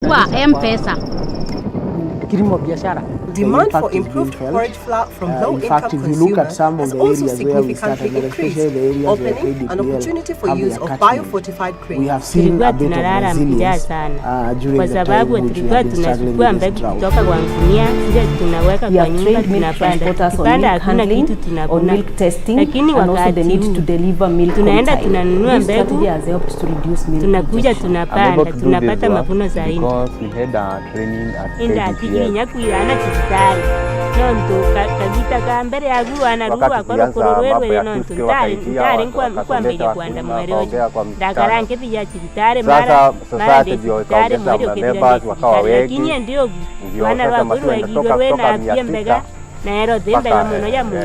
Kwa M-Pesa. Kilimo biashara. Demand for improved forage flour from low-income consumers has also significantly increased, opening an opportunity for use of biofortified grain. Tulikuwa tunalala njaa sana kwa sababu tulikuwa tunachukua mbegu kutoka kwa gunia, ndio tunaweka kwa nyumba tunapanda. Kipanda hakuna kitu tunavuna, lakini wakati tunaenda tunanunua mbegu, tunakuja tunapanda, tunapata mavuno zaidi. Inda tijiri nyakuirana chitari nonto kagita kambere aguana ruwa korokororwe nonto ntari kwa mbeje kwanda mweroje ndakaranke pija chitari mara chitari mweroje kidani lakini ndio wana rwaguru egigorwe na byembega na ero dembega muno ya Mungu.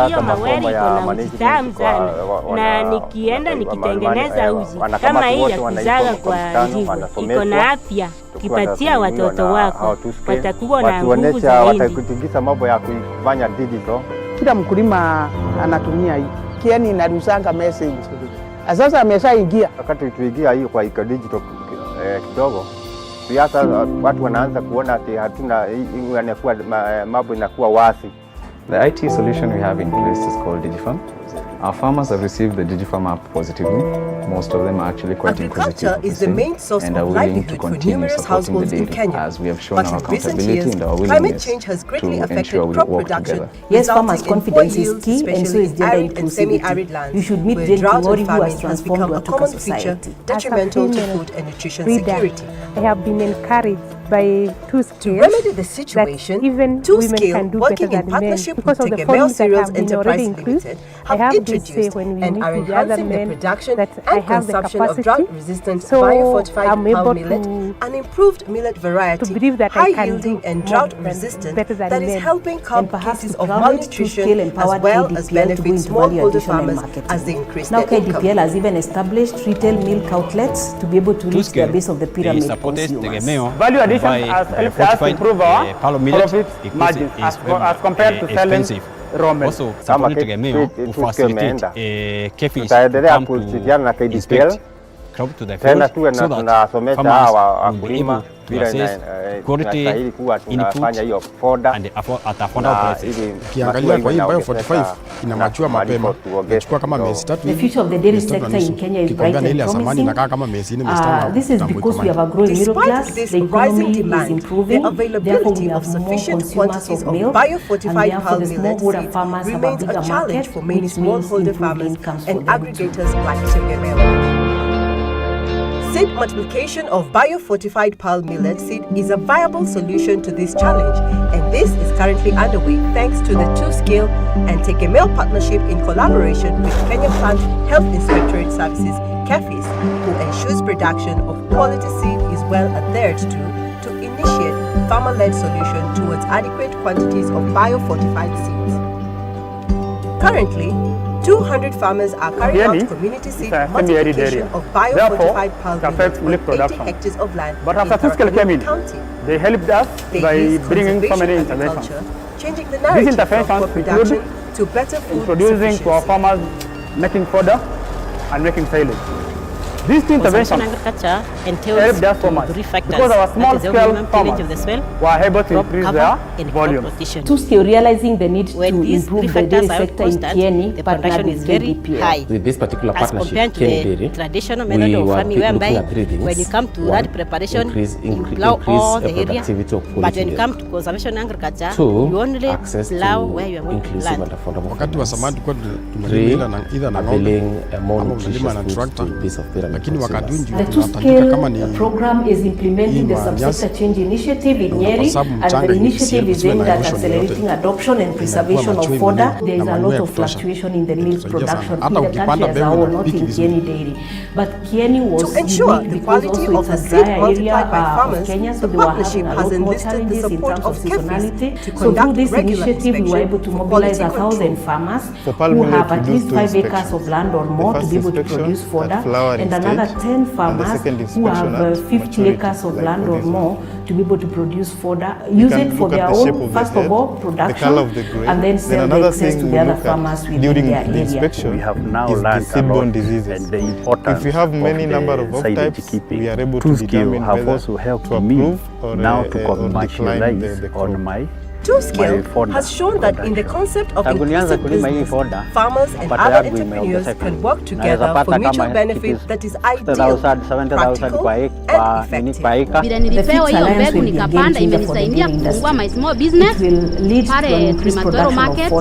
Hiyo maweri kuna utamu sana na nikienda nikitengeneza uji kama hii ya kuzaga kwa njivu iko na afya. Kipatia watoto wako watakuwa na nguvu zaidi. Watakutingiza mambo ya kufanya digital. Kila mkulima anatumia hii. Kiani inarusanga message. Sasa ameshaingia. Wakati tuingia hiyo kwa digital kidogo, sasa watu wanaanza kuona ati hatuna inakuwa mambo inakuwa wazi. The IT solution we have in place is called DigiFarm. Our farmers have received the DigiFarm app positively. Most of them are actually quite inquisitive and are willing to continue supporting the data as we have shown our accountability and our willingness to ensure we work together. Yes, farmers' confidence is key and so is gender inclusivity. You should meet Jane Kimori, who has transformed Watuka society. Detrimental to food and nutrition security. I have been encouraged by TwoScale to remedy the situation. Even TwoScale, working in partnership with Tegemeo Cereals Enterprise Limited, have introduced and are enhancing the production and consumption of drought-resistant biofortified palm millet, an improved millet variety, high-yielding and drought-resistant that is helping curb cases of malnutrition as well as benefit smallholder farmers as they increase their income. Now KDPL has even established retail milk outlets to be able to reach the base of the pyramid consumers. Value addition has helped us improve our profit margins as compared to selling raw milk. Also, support Tegemeo to facilitate KEFI's tutaendelea kushirikiana na KDPL tena tuwe na tunasomesha hawa wakulima bila inastahili kuwa tunafanya hiyo foda at affordable prices. Ukiangalia kwa hii Bio45 inamachua mapema, inachukua kama miezi 3. The future of the dairy sector in Kenya is bright and promising. Kama miezi 4 miezi 5. This is because we have a growing middle class, the economy is improving, therefore we have more consumers of milk, and therefore the smallholder farmers have a bigger market, for many smallholder farmers and aggregators like Tegemeo. Seed multiplication of biofortified palm millet seed is a viable solution to this challenge, and this is currently underway thanks to the TwoScale and Tegemeo partnership in collaboration with Kenya Plant Health Inspectorate Services, KEFIS, who ensures production of quality seed is well adhered to initiate farmer-led solution towards adequate quantities of biofortified seeds. Currently, 200 farmers are carrying out community seed multiplication of biofortified palm millet with 80 hectares of land in Tharaka County. They helped us by bringing so many interventions. Changing the narrative from crop production to better food introducing to our farmers making fodder and making silage. These two interventions helped us so much because our small-scale farmers were able to increase their volume. TwoScale realizing the need to improve the dairy sector in Kieni, partnered with KDPL. With this particular partnership, Kieni traditional method of farming whereby when you come to that preparation, you plow all the area, but when you come to conservation agriculture, you only plow where you are going to plant. Wakati wa samadi kwa tumelima na either na ng'ombe ama tumelima na tractor. The TwoScale program is implementing the subsector change initiative in Nyeri, and the initiative is aimed at accelerating adoption and preservation of fodder. There is a lot of fluctuation in the milk production in the country as a whole, not in Kieni Dairy. But Kieni was to ensure unique the quality because of the it's a seed dry multiplied by area farmers, of Kenya, so the they were partnership having a has lot more enlisted the challenges in support terms of of seasonality. KEFIS to So through conduct this regular initiative, we were able to mobilize 1,000 farmers who have at least 5 acres of land or more to be able to produce fodder, and another 10 farmers who have 50 acres of land or more to be able to produce fodder, use it for their own, first of all, production, and then sell the excess to the other farmers within their area. We have now learned about diseases. The importance if we have many number of types, we are able to determine have also helped me now to commercialize on my Two-Scale has shown that in the concept of inclusive business, farmers and other entrepreneurs can work together for mutual benefit that is ideal, practical and effective. Vile nilipewa hiyo mbegu nikapanda, imenisaidia kufungua my small business pale Primatoro Market.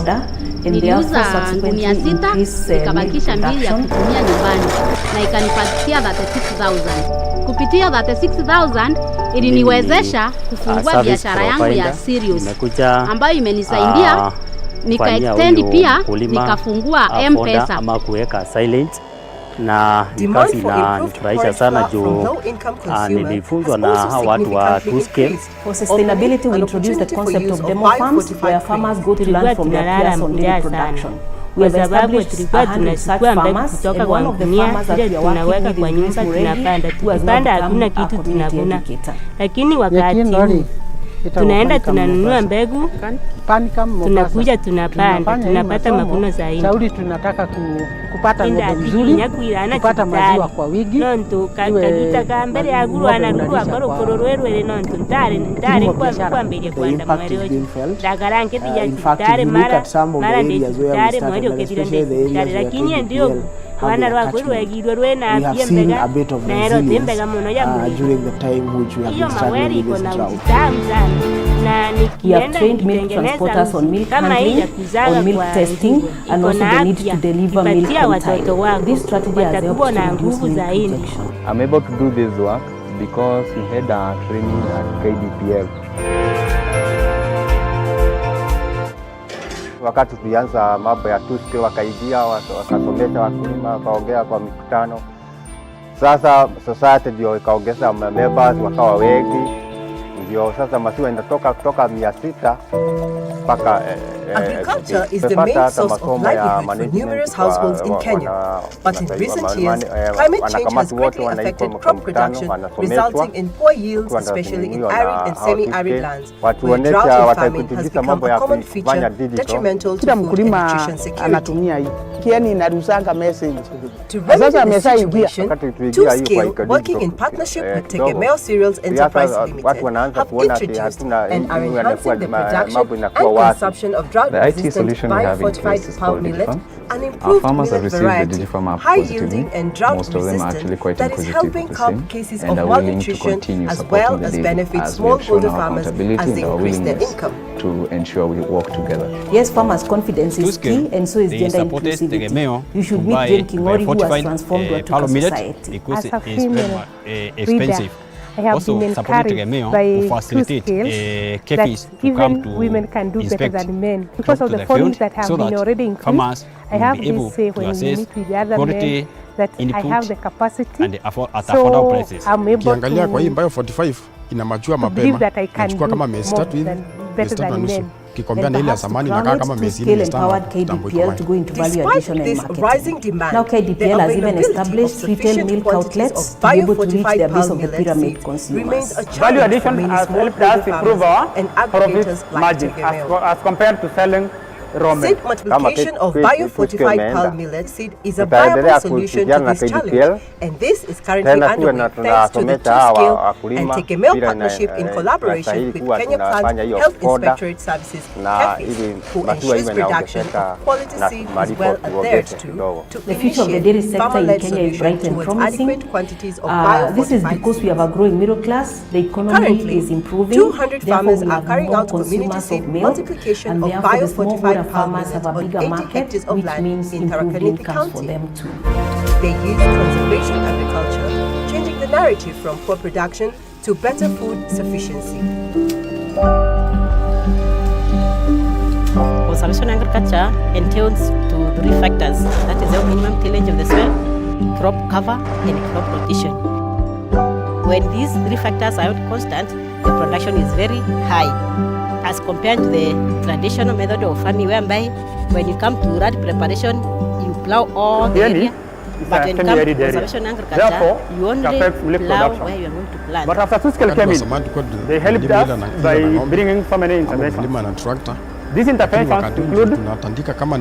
Niliuza gunia 6 nikabakisha 2 ya kutumia nyumbani na ikanipatia 36,000. Kupitia 36,000 iliniwezesha kufungua biashara yangu ya serious ambayo imenisaidia nika-extend pia nikafungua M-Pesa ama kuweka silent na kazi inanifurahisha sana juu nilifunzwa na watu wa Two-Scale. For sustainability, we introduced the concept of demo farms where farmers go to learn from their peers on daily production. We have established 100 such farmers, and one of the farmers that we are working with is Grace Muregi, who has now become a community educator. Lakini wakati tunaenda tunanunua mbegu, tunakuja tunapanda, tunapata mavuno zaidi. Shauri tunataka kupata ng'ombe mzuri, kupata maziwa kwa wingi. Nonto kakita kambere ya guru anarua koro kororwerwe nonto ndare kwa mbele kwanda mwereoji. Dagaranke pia tare mara ndio tare mwereoji kedire tare lakini ndio wana rwa kwuru egirwe rwena piembega nero tembega muno ya muri during the time which we have been struggling with this drought. We have trained milk transporters on milk handling, on milk testing, and also the need to deliver milk on time. This strategy has helped to reduce milk rejection. I'm able to do this work because we had a training at KDPL. Wakati tulianza mambo ya Two-Scale wakaidia wakasomesha wakulima wakaongea kwa mikutano. Sasa society ndio ikaongeza members wakawa wengi. Ndio sasa maziwa inatoka kutoka 600 mpaka Agriculture is the main source of livelihood for numerous households in Kenya. But in recent years, climate change has greatly affected crop production, resulting in poor yields, especially in arid and semi-arid lands, where drought and famine has become a common feature detrimental to food and nutrition security. To remedy this situation, Two-Scale, working in partnership with Tegemeo Cereals Enterprise Limited, have introduced and are enhancing the production and consumption of drought-resistant biofortified palm millet and improved millet variety, high-yielding and drought-resistant that is helping curb cases of malnutrition as well as benefit smallholder farmers as they increase their income. To ensure we work together. Yes, farmers' confidence is key, and so is gender inclusivity. You should meet Jane Kingori, who has transformed Watuka society. Because it is expensive. I have also been encouraged by Two-Scale that even women can do better than men. Because of the foliage that have been already increased, I have this say when we meet with the other men that I have the capacity, so I'm able to kwa hii Bio 45 ina majua mapema, inachukua kama miezi 3 hivi, miezi 3 na nusu. Kikombea na ile ya zamani inakaa kama miezi 4 to go into value addition and marketing. Now KDPL has even established retail milk outlets to be able to reach the base of the pyramid consumers. Value addition has helped us improve our profit margin as compared to selling raw milk. Seed multiplication of biofortified palm millet seed is a viable solution to this challenge, and this is currently underway thanks to the Two-Scale and Tegemeo partnership in collaboration with Kenya Plant Health Inspectorate Services, KEPIS, who ensures production of quality seed is well adhered to The future of the dairy sector in Kenya is bright and promising. This is because we have a growing middle class, the economy is improving, 200 farmers are carrying out community seed multiplication of biofortified farmers have a bigger market, which means improved incomes for them too. They use conservation agriculture, changing the narrative from poor production to better food sufficiency. Conservation agriculture entails to 3 factors, that is the minimum tillage of the soil, crop cover and crop rotation. When these 3 factors are constant, the production is very high as compared to the traditional method of farming, whereby when you come to that preparation, you plow all the area But when it comes to conservation agriculture, you only plow where you are going to plant. But after two-scale came in, they helped us by bringing so many interventions. These interventions include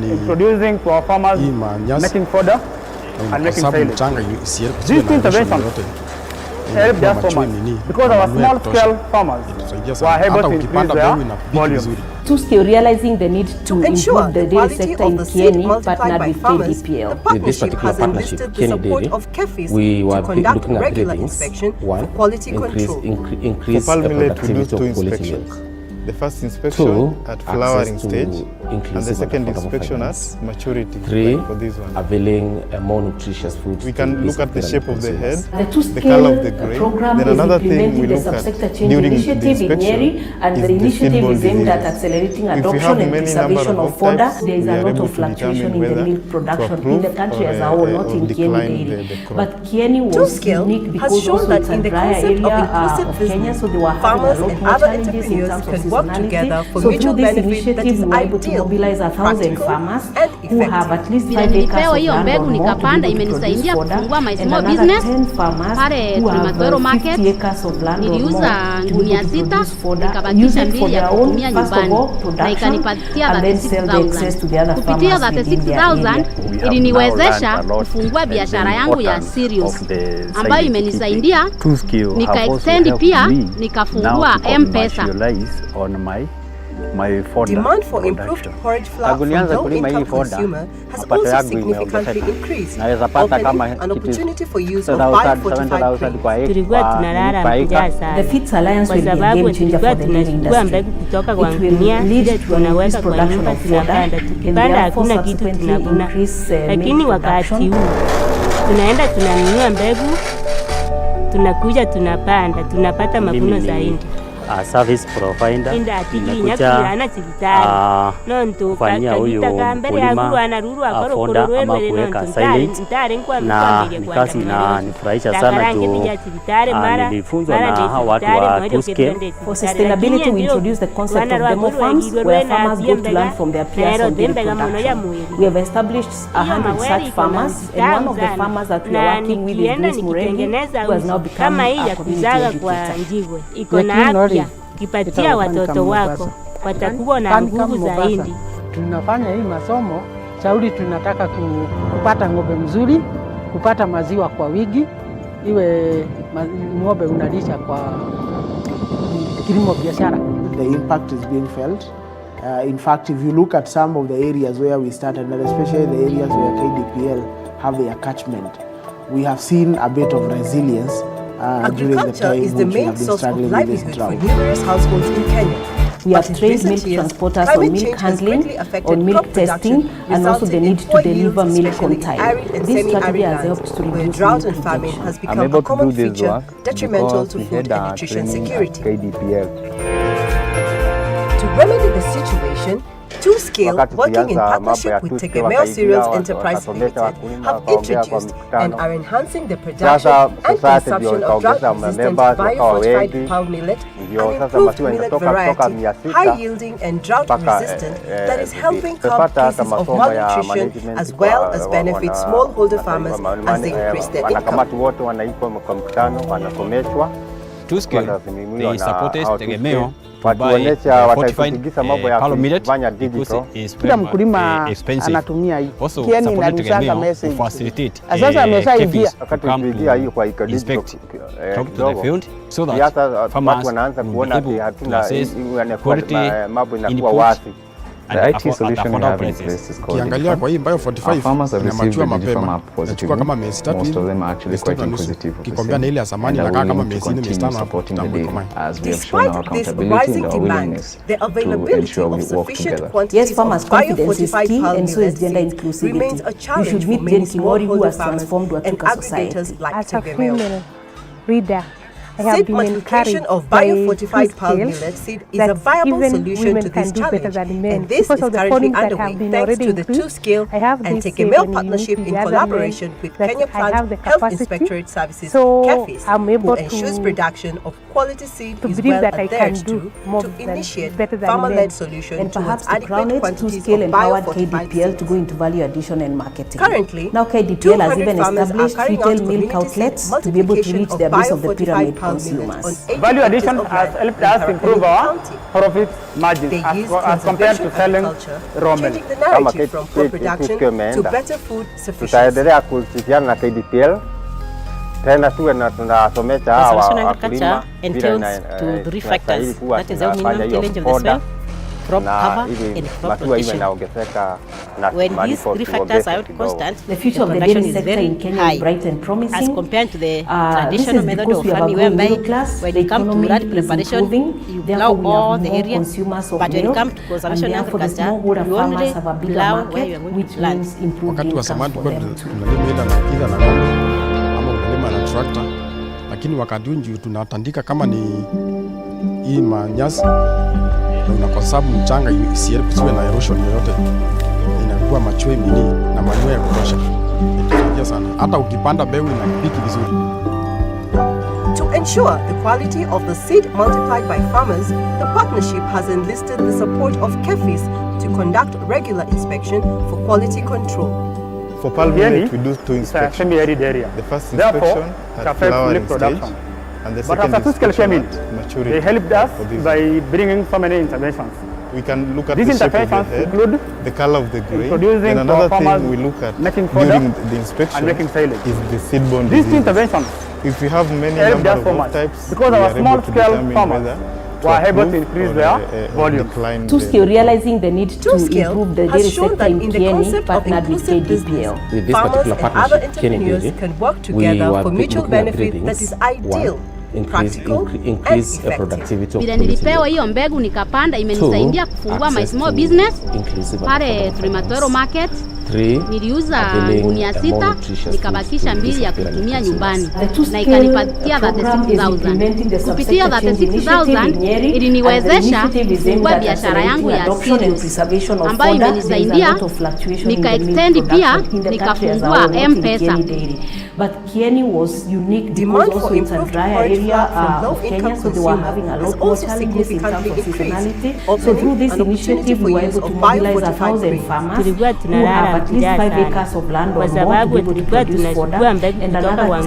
introducing to our farmers, making fodder, and making silage. These interventions helped us so much because our small-scale farmers were able to increase their volumes. Two-scale realizing the need to improve the dairy sector in Kieni, partnered with KDPL. With this particular partnership, Kieni Dairy, we were looking at three things. One, increase the productivity of quality milk. The first inspection at flowering stage, and the second inspection at maturity. Three, for this one. availing more nutritious food. We can look at the shape of the head, the color of the grain. Then another thing we look at during the inspection and the initiative is aimed at accelerating adoption and preservation of fodder. There is a lot of fluctuation in the milk production in the country as a whole, not in Kieni Dairy. But Kieni was unique because also it's a drier area of Kenya, so they were having a lot more challenges in terms of work together for so mutual through this benefit that initiative, is we were able to ideal, mobilize 1,000 farmers who have at least 5 acres nilipewa hiyo of land mbegu or more nikapanda, to be able to imenisaidia produce fodder, kufungua my and small another business 10 farmers pale who have Matwero market. 50 acres of land or Niliuza more to be gunia able to sita, produce fodder, use nikabakisha it for mbili ya their own, kutumia first of nyumbani, all, na production, ikanipatia and then sell the excess to the other 36,000. Kupitia farmers within their 36,000 area. iliniwezesha kufungua biashara yangu ya cereals ambayo imenisaidia nika-extend pia nikafungua M-Pesa. Demand for improved porridge flour from low-income consumer has also significantly increased, opening an opportunity for use of bio-fortified grains. Tulikuwa tunalala njaa sana. The Feeds Alliance will be a game changer for the dairy industry. Kutoka kwa It will gunia lead zile to tunaweka increased kwa production nyumba of fodder, tunapanda, and tukipanda therefore hakuna kitu subsequently tunavuna. increase Lakini milk wakati production. huu tunaenda tunanunua mbegu, tunakuja tunapanda, tunapata mavuno zaidi. Service provider inakuja kufanyia huyu mkulima fonda ama kuweka silage, na kazi inanifurahisha sana juu nilifunzwa na hawa watu wa two-scale. For sustainability, we introduce the concept of demo farms where farmers go to learn from their peers on dairy production. We have established 100 such farmers, and one of the farmers that we are working with is Grace Muregi, who has now become a community educator. Iko na afya, kipatia watoto wako watakuwa na nguvu zaidi. Tunafanya hii masomo shauri, tunataka kupata ng'ombe mzuri, kupata maziwa kwa wingi, iwe ng'ombe unalisha kwa kilimo biashara. The impact is being felt. In fact, if you look at some of the areas where we started, and especially the areas where KDPL have their catchment, we have seen a bit of resilience. Agriculture is the main source of livelihood for numerous households in Kenya. We have trained milk transporters on milk handling, on milk testing, and also the need to deliver milk on time. This strategy has helped to reduce drought and famine has become a common feature detrimental to food and nutrition security. To remedy the situation, Two-Scale, working in partnership with Tegemeo Cereals Enterprise Limited, have introduced and are enhancing the production and consumption of drought-resistant bio-fortified palm millet, an improved millet variety, high-yielding and drought-resistant that is helping curb cases of malnutrition as well as benefit smallholder farmers as they increase their income. Two-Scale, they supported Tegemeo to buy fortified palm millet because it's kila mkulima anatumia hii. Kieni inarushanga message. Sasa ameshaingia inspect, talk to the field so that farmers will be able to assess quality input. The IT solution we have in place is called Digifam. Our farmers have received the Digifam app positively. Most of them are actually quite inquisitive of the same, and are willing to continue supporting the dairy as we have shown our accountability and our willingness to ensure we work together. Yes, farmers' confidence is key, and so is gender inclusivity. We should meet Jane Kimori, who has transformed Watuka society. As a female reader, have been encouraged of by biofortified palm millet seed is a viable solution to this challenge, and this is currently underway thanks to the 2-Scale and Tegemeo partnership in collaboration with Kenya Plant Health Inspectorate Services (KEFIS), who ensures production of quality seed is well adhered to initiate farmer-led solution and perhaps towards to crown adequate it, quantities scale of empowered biofortified KDPL seeds. to go into value addition and marketing. Currently, now KDPL has 200 even farmers are established carrying retail out milk community outlets to be able to reach their base of the pyramid consumers. Value addition has helped us improve our profit margins as compared to selling raw milk. Changing the narrative from crop production to better food sufficiency. Tutaendelea kushirikiana na KDPL tena tuwe na tunasomesha hawa wakulima to the factors that is the minimum tillage of the soil, crop cover and crop rotation. When these 3 factors are constant, the future of the dairy sector in Kenya is bright and promising as compared to the traditional method of farming whereby when it comes to rat preparation, you plow all the area, but when it comes to conservation agriculture, you only plow where you are going to plant. Wakati wa zamani tulikuwa tunalima na ng'ombe ama unalima na tractor, lakini wakati huu tunatandika kama ni hii manyasi na kwa sababu mchanga isiwe na erosion yoyote, inakuwa machwe mini na manyoya ya kutosha. Itasaidia sana hata ukipanda mbegu inapiki vizuri. To ensure the quality of the seed multiplied by farmers, the partnership has enlisted the support of KEFIS to conduct regular inspection for quality control. For palm millet, we do 2 inspections. Semi-arid area. The first inspection at flowering stage, and the second inspection at maturity. They helped us by bringing so many interventions. We can look at these the shape of the head, the color of the grain. And another thing we look at during the inspection is the seed-borne diseases. These interventions, if we have many number of types, because our small-scale farmers were able to increase their volume. 2-Scale realizing the need to improve the dairy sector in Kenya, partnered with KDPL. With this particular partnership, Kenya Dairy, can work together for mutual benefit that is ideal. Increase productivity of vile nilipewa hiyo mbegu nikapanda, imenisaidia kufungua my small business pale Primatoro Market. Niliuza gunia 6 nikabakisha 2 ya kutumia nyumbani na ikanipatia 36,000. Kupitia 36,000 iliniwezesha kufungua biashara yangu ya cereals ambayo imenisaidia nikaextend, pia nikafungua M-Pesa. But Kieni was unique because also it's a dry area of Kenya, so they were having a lot more challenges in terms of seasonality. So through this initiative, we were able to mobilize 1,000 farmers who have at least 5 acres of land or more to be able to produce fodder, and another 10 farmers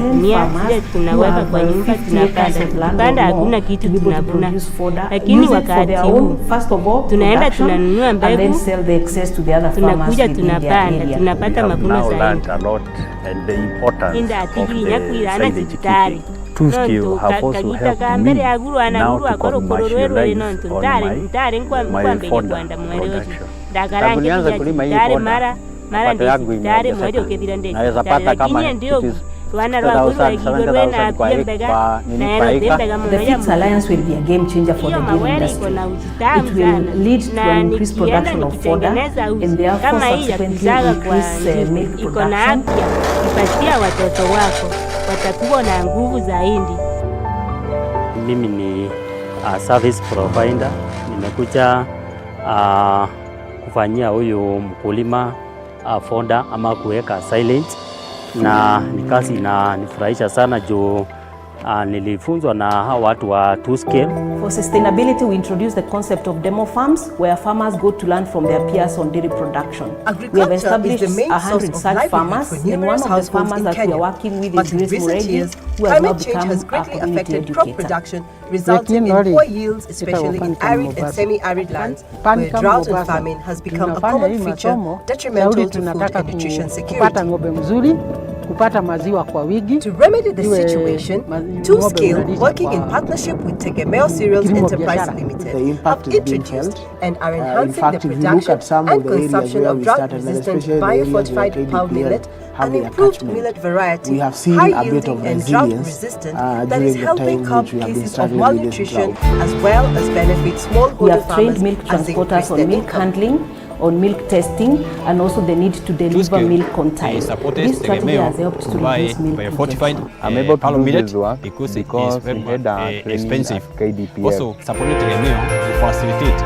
who have 50 acres of land or more to be able to produce fodder, use it for their own, first of all, production, and then sell the excess to the other farmers within their area. We have now learned a lot and the importance of the silage. 2-Scale have also helped me now to commercialize on my fodder production. Tangu nianze kulima hii fodder, mapato yangu imeongezeka. Naweza pata kama it is 6,000 kwa eka. The Fix Alliance will be a game changer for the dairy industry. It will lead to an increased production of fodder and therefore subsequently increase milk production. Ipatia watoto wako watakuwa na nguvu zaidi. Mimi ni service provider, nimekuja kufanyia huyu mkulima fodder ama kuweka silage, na ni kazi inanifurahisha sana juu nilifunzwa na hawa watu wa 2-Scale. For sustainability, we introduced the concept of demo farms where farmers go to learn from their peers on dairy production. We have established 100 such farmers, and one of the farmers that we are working with is Grace Muregi, who has now become a community educator. Resulting in poor yields, especially in arid and semi-arid lands, where drought and famine has become a common feature, detrimental to food and nutrition security. To remedy the situation, 2-Scale, working in partnership with Tegemeo Cereals Enterprise Limited, have introduced and are enhancing the production and consumption of drought-resistant biofortified palm millet, an improved millet variety, high-yielding and drought-resistant that is helping curb cases of malnutrition as well as benefit smallholder farmers milk transporters on milk handling. on milk testing and also the need to deliver milk on time. This strategy has helped to reduce milk rejection. I'm able to do this work because we had expensive. Also, supported Tegemeo to facilitate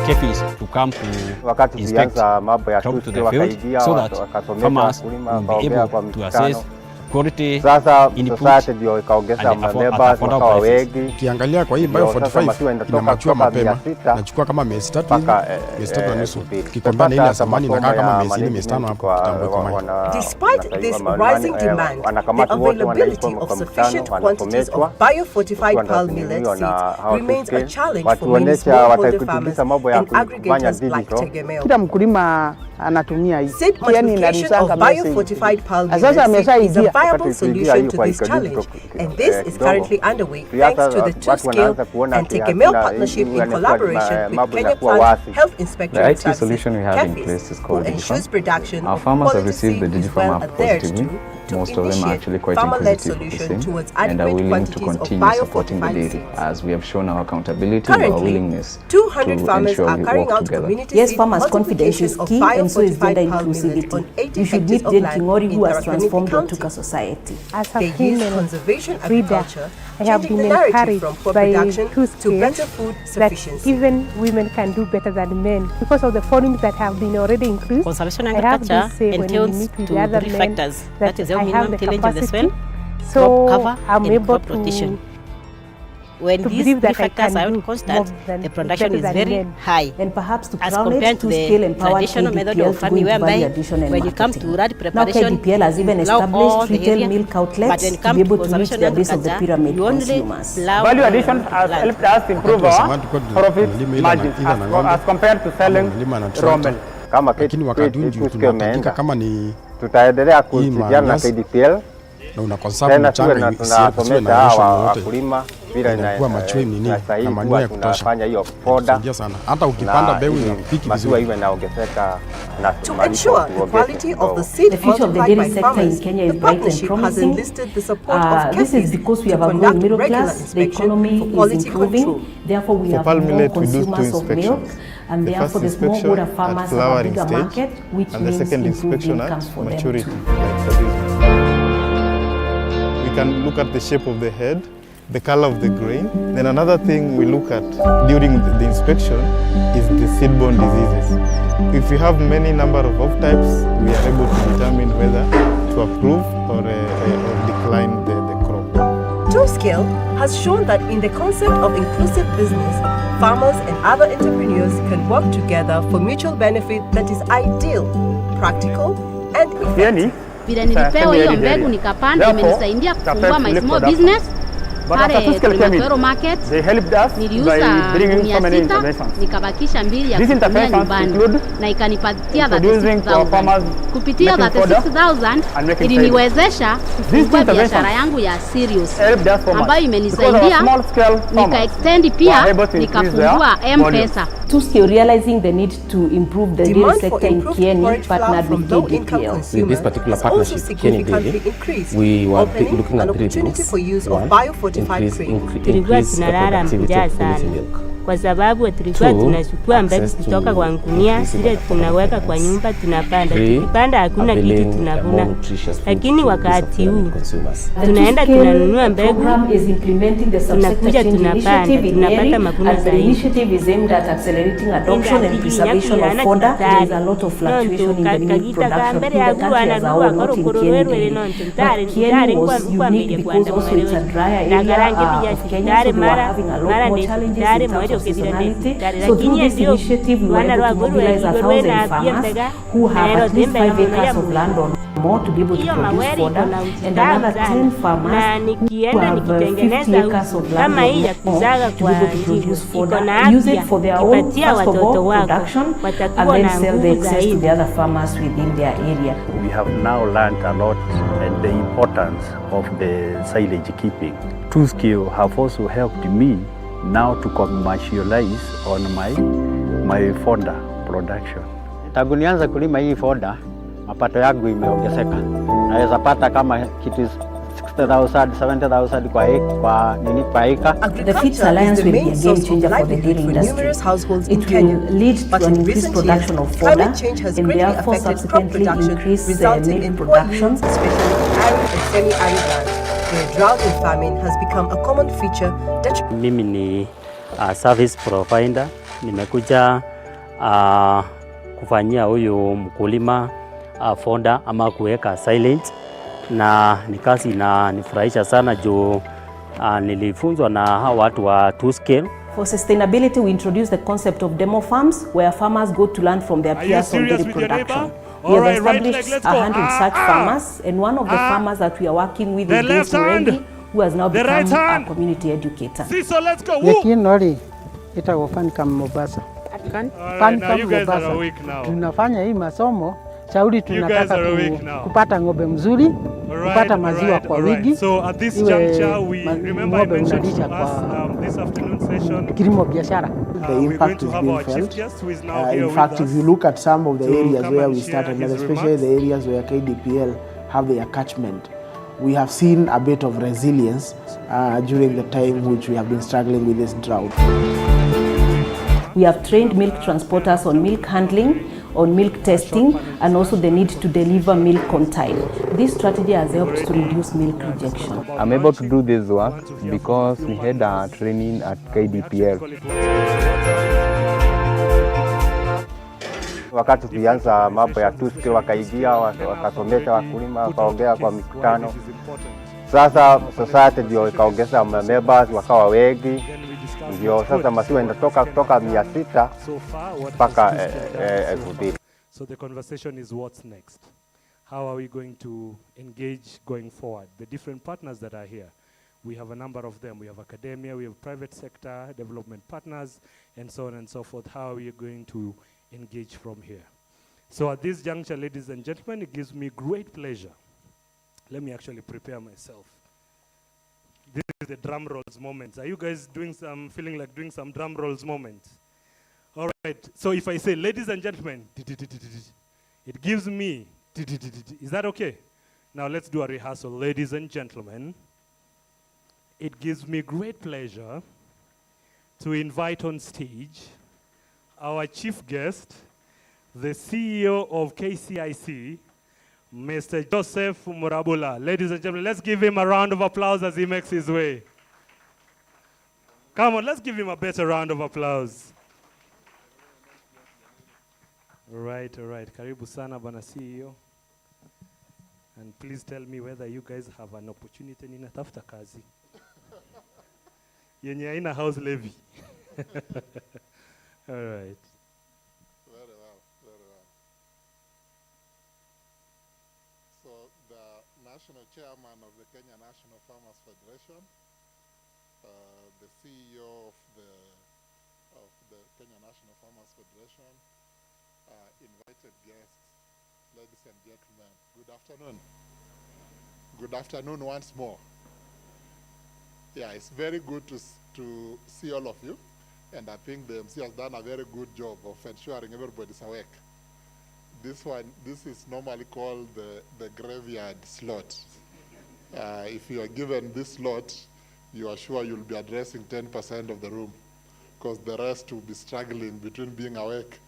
KFIs to come to inspect, talk to the field, so that farmers will be able to assess quality. Sasa society ndio ikaongeza members wakawa wengi. Ukiangalia kwa hii Bio 45 inamachua mapema, nachukua kama miezi 3 na nusu. Kikombana ile ya zamani inakaa kama miezi 4 miezi 5 hapo kitambo kwa. Despite this rising demand, the availability of sufficient quantities of bio-fortified pearl millet seeds remains a challenge for many smallholder farmers and aggregators like Tegemeo. Kila mkulima anatumia hii. Seed multiplication of bio-fortified pearl millet seed is a viable solution to this challenge, and this is currently underway thanks to the two-scale and Tegemeo partnership in collaboration with Kenya Plant Health Inspection The IT solution we have in place is called Digifam. Our farmers have received the Digifam app positively. Most of them are actually quite inquisitive of the same and are willing to continue supporting the dairy, as we have shown our accountability and our willingness to ensure we work together. Yes, farmers' confidence is key, and so is gender inclusivity. You should meet Jane Kingori, who has transformed the Tuka society. As a female breeder, I have been encouraged by two skills that even women can do better than men. Because of the forums that have been already increased, conservation I have agriculture this say when we entails meet with to the other three men factors. that That is I have the tillage of the capacity, soil, so crop cover, I'm and able crop rotation. to When these believe three that I factors can are do constant, more than the production is better very than men. high. And perhaps to as crown compared it, to two-scale the empowered traditional method KDPL of to farming, go into value whereby addition and when you come to marketing. rat Now preparation, KDPL has even plow all established the retail area. milk But outlets when it to comes be to able to reach conservation the base of the agriculture, pyramid you only consumers. plow Value addition has land. helped us improve our profit margins as compared to selling raw milk. Kama lakini wakati unji tunahitajika kama ni tutaendelea kushirikiana na KDPL na una conserve mchanga isiwe na erosion yote bila inakuwa machue nini na manure ya kutosha. Tunafanya hiyo foda sana. Hata ukipanda mbegu inapiki vizuri. Iwe inaongezeka na to ensure the quality of the seed multiplied by farmers, the partnership has enlisted the support of This is because we have a growing middle class, the economy is improving, therefore we have more consumers of milk, and therefore the smallholder farmers have a bigger market, which means improved incomes for them too. We can look at the shape of the head, the color of the grain. Then another thing we look at during the inspection is the seed-borne diseases. If we have many number of off-types, we are able to determine whether to approve or decline the crop. Two-scale has shown that in the concept of inclusive business, farmers and other entrepreneurs can work together for mutual benefit that is ideal, practical, and effective. Vile nilipewa hiyo mbegu nikapanda, imenisaidia kufungua my small business pale Agribusiness market. Niliuza 600 nikabakisha 2 ya kutumia nyumbani na ikanipatia 36,000. Kupitia 36,000 iliniwezesha kufungua biashara yangu ya serious ambayo imenisaidia nika-extend pia nikafungua M-Pesa. Two-scale realizing the need to improve the dairy sector in Kenya partnered with KDPL. With this particular partnership, Kenya Dairy, we were looking at 3 things. Tulikuwa tunalala njaa sana kwa sababu tulikuwa tunachukua mbegu kutoka kwa ngunia zile tunaweka kwa nyumba tunapanda. Tukipanda hakuna kitu tunavuna. Lakini wakati huu tunaenda tunanunua mbegu, tunakuja tunapanda, tunapata mavuno zaidi. Initiative is aimed at accelerating adoption and preservation of fodder. There is a lot of fluctuation in the milk production in the country as a whole, not in Kenya. But Kenya was unique because also it's a drier area of Kenya, so we were having a lot more challenges in terms of seasonality. So through this initiative, we were able to mobilize 1,000 farmers who have at least 5 acres of land or more to be able to produce fodder, and another 10 farmers who have 50 acres of land or more to be able to produce fodder, use it for their own, first of all, production, and then sell the excess to the other farmers within their area. We have now learned a lot and the importance of the silage keeping. Two-scale have also helped me now to commercialize on my fodder production. Tangu nianze kulima hii fodder, mapato yangu imeongezeka. Naweza pata kama kitu 60,000, 70,000 kwa acre. The Feeds Alliance will be a game changer for the dairy industry. It will lead to an increased production of fodder and therefore subsequently increase milk production. Especially arid and semi-arid lands, where drought and famine has become a common feature. Mimi ni service provider, nimekuja kufanyia huyu mkulima fodder ama kuweka silage, na ni kazi inanifurahisha sana juu nilifunzwa na hawa watu wa 2Scale. For sustainability, we introduced the concept of demo farms, where farmers go to learn from their peers on dairy production. We have established 100 such farmers, and one of the farmers that we are working with is Dave Muregi, who has now become a community educator. So let's go. Yekinori itawafani kama Mombasa. Fani kama Mombasa. Tunafanya hii masomo shauri, tunataka kupata ng'ombe mzuri, kupata maziwa kwa wingi. So at this juncture we remember I mentioned to us this afternoon session kilimo biashara. The impact is being felt. In fact, if you look at some of the areas where we started, and especially the areas where KDPL have their catchment, we have seen a bit of resilience during the time which we have been struggling with this drought. We have trained milk transporters on milk handling, on milk testing, and also the need to deliver milk on time. This strategy has helped to reduce milk rejection. I'm able to do this work because we had a training at KDPL. Wakati tulianza mambo ya 2Scale wakaingia wakasomesha wakulima, wakaongea kwa mikutano. Sasa society ndio ikaongeza members wakawa wengi. Ndio sasa maziwa inatoka kutoka 600 mpaka 1000. So the conversation is what's next. How are we going to engage going forward? The different partners that are here. We have a number of them. We have academia, we have private sector, development partners, and so on and so forth. How are we going to engage from here? So at this juncture, ladies and gentlemen, it gives me great pleasure. Let me actually prepare myself. This is the drum rolls moment. Are you guys feeling like doing some drum rolls moment? All right, so if I say, ladies and gentlemen, it gives me, is that okay? Now let's do a rehearsal. Ladies and gentlemen, it gives me great pleasure to invite on stage our chief guest, the CEO of KCIC, Mr. Joseph Murabula. Ladies and gentlemen, let's give him a round of applause as he makes his way. Come on, let's give him a better round of applause. All right. Karibu sana bana CEO. And please tell me whether you guys have an opportunity ninatafuta kazi. Yenye haina house levy. All right. Very well. So the national chairman of the Kenya National Farmers Federation, the CEO of the Kenya National Farmers Federation, invited guests, ladies and gentlemen, good afternoon. Good afternoon once more. Yeah, it's very good to see all of you, and I think the MC has done a very good job of ensuring everybody's awake. This is normally called the graveyard slot. If you are given this slot, you are sure you'll be addressing 10% of the room, because the rest will be struggling between being awake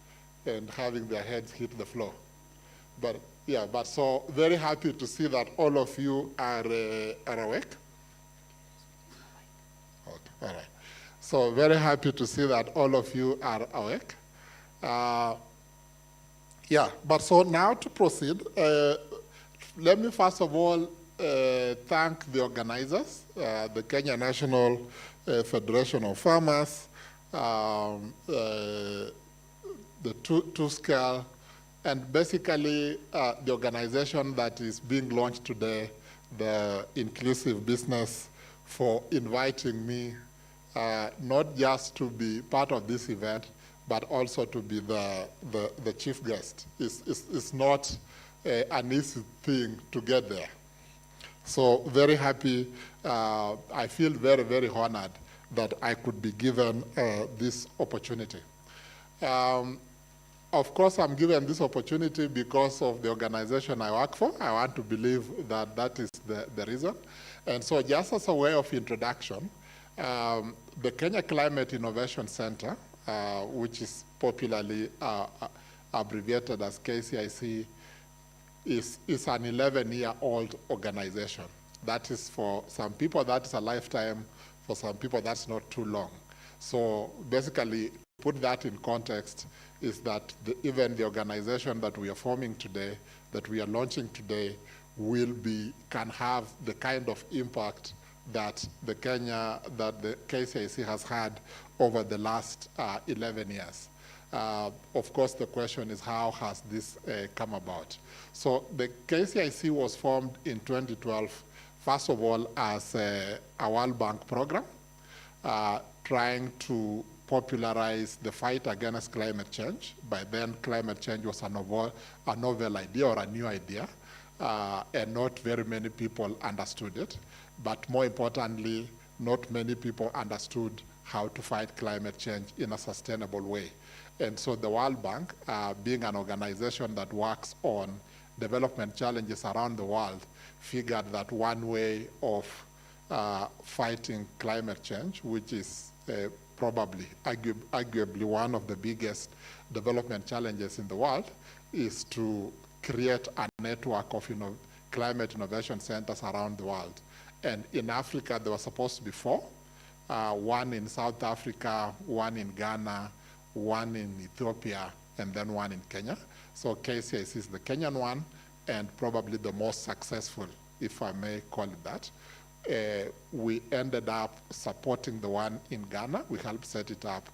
and having their heads hit the floor. But so very happy to see that all of you are awake. Okay, all right. So very happy to see that all of you are awake. But so now to proceed, let me first of all thank the organizers, the Kenya National Federation of Farmers, the 2Scale, and basically the organization that is being launched today, the Inclusive Business, for inviting me not just to be part of this event, but also to be the chief guest. It's not an easy thing to get there. So very happy. I feel very, very honored that I could be given this opportunity. Of course, I'm given this opportunity because of the organization I work for. I want to believe that that is the reason. And so just as a way of introduction, the Kenya Climate Innovation Center, which is popularly abbreviated as KCIC, is an 11-year-old organization. That is, for some people, that's a lifetime. For some people, that's not too long. So basically, put that in context, is that even the organization that we are forming today, that we are launching today, can have the kind of impact that the KCIC has had over the last 11 years. Of course, the question is, how has this come about? So the KCIC was formed in 2012, first of all, as a World Bank program, trying to popularize the fight against climate change. By then, climate change was a novel idea or a new idea, and not very many people understood it. But more importantly, not many people understood how to fight climate change in a sustainable way. And so the World Bank, being an organization that works on development challenges around the world, figured that one way of fighting climate change, which is probably arguably one of the biggest development challenges in the world, is to create a network of climate innovation centers around the world. And in Africa, there were supposed to be 4, one in South Africa, one in Ghana, one in Ethiopia, and then one in Kenya. So KCIC is the Kenyan one, and probably the most successful, if I may call it that. We ended up supporting the one in Ghana. We helped set it up.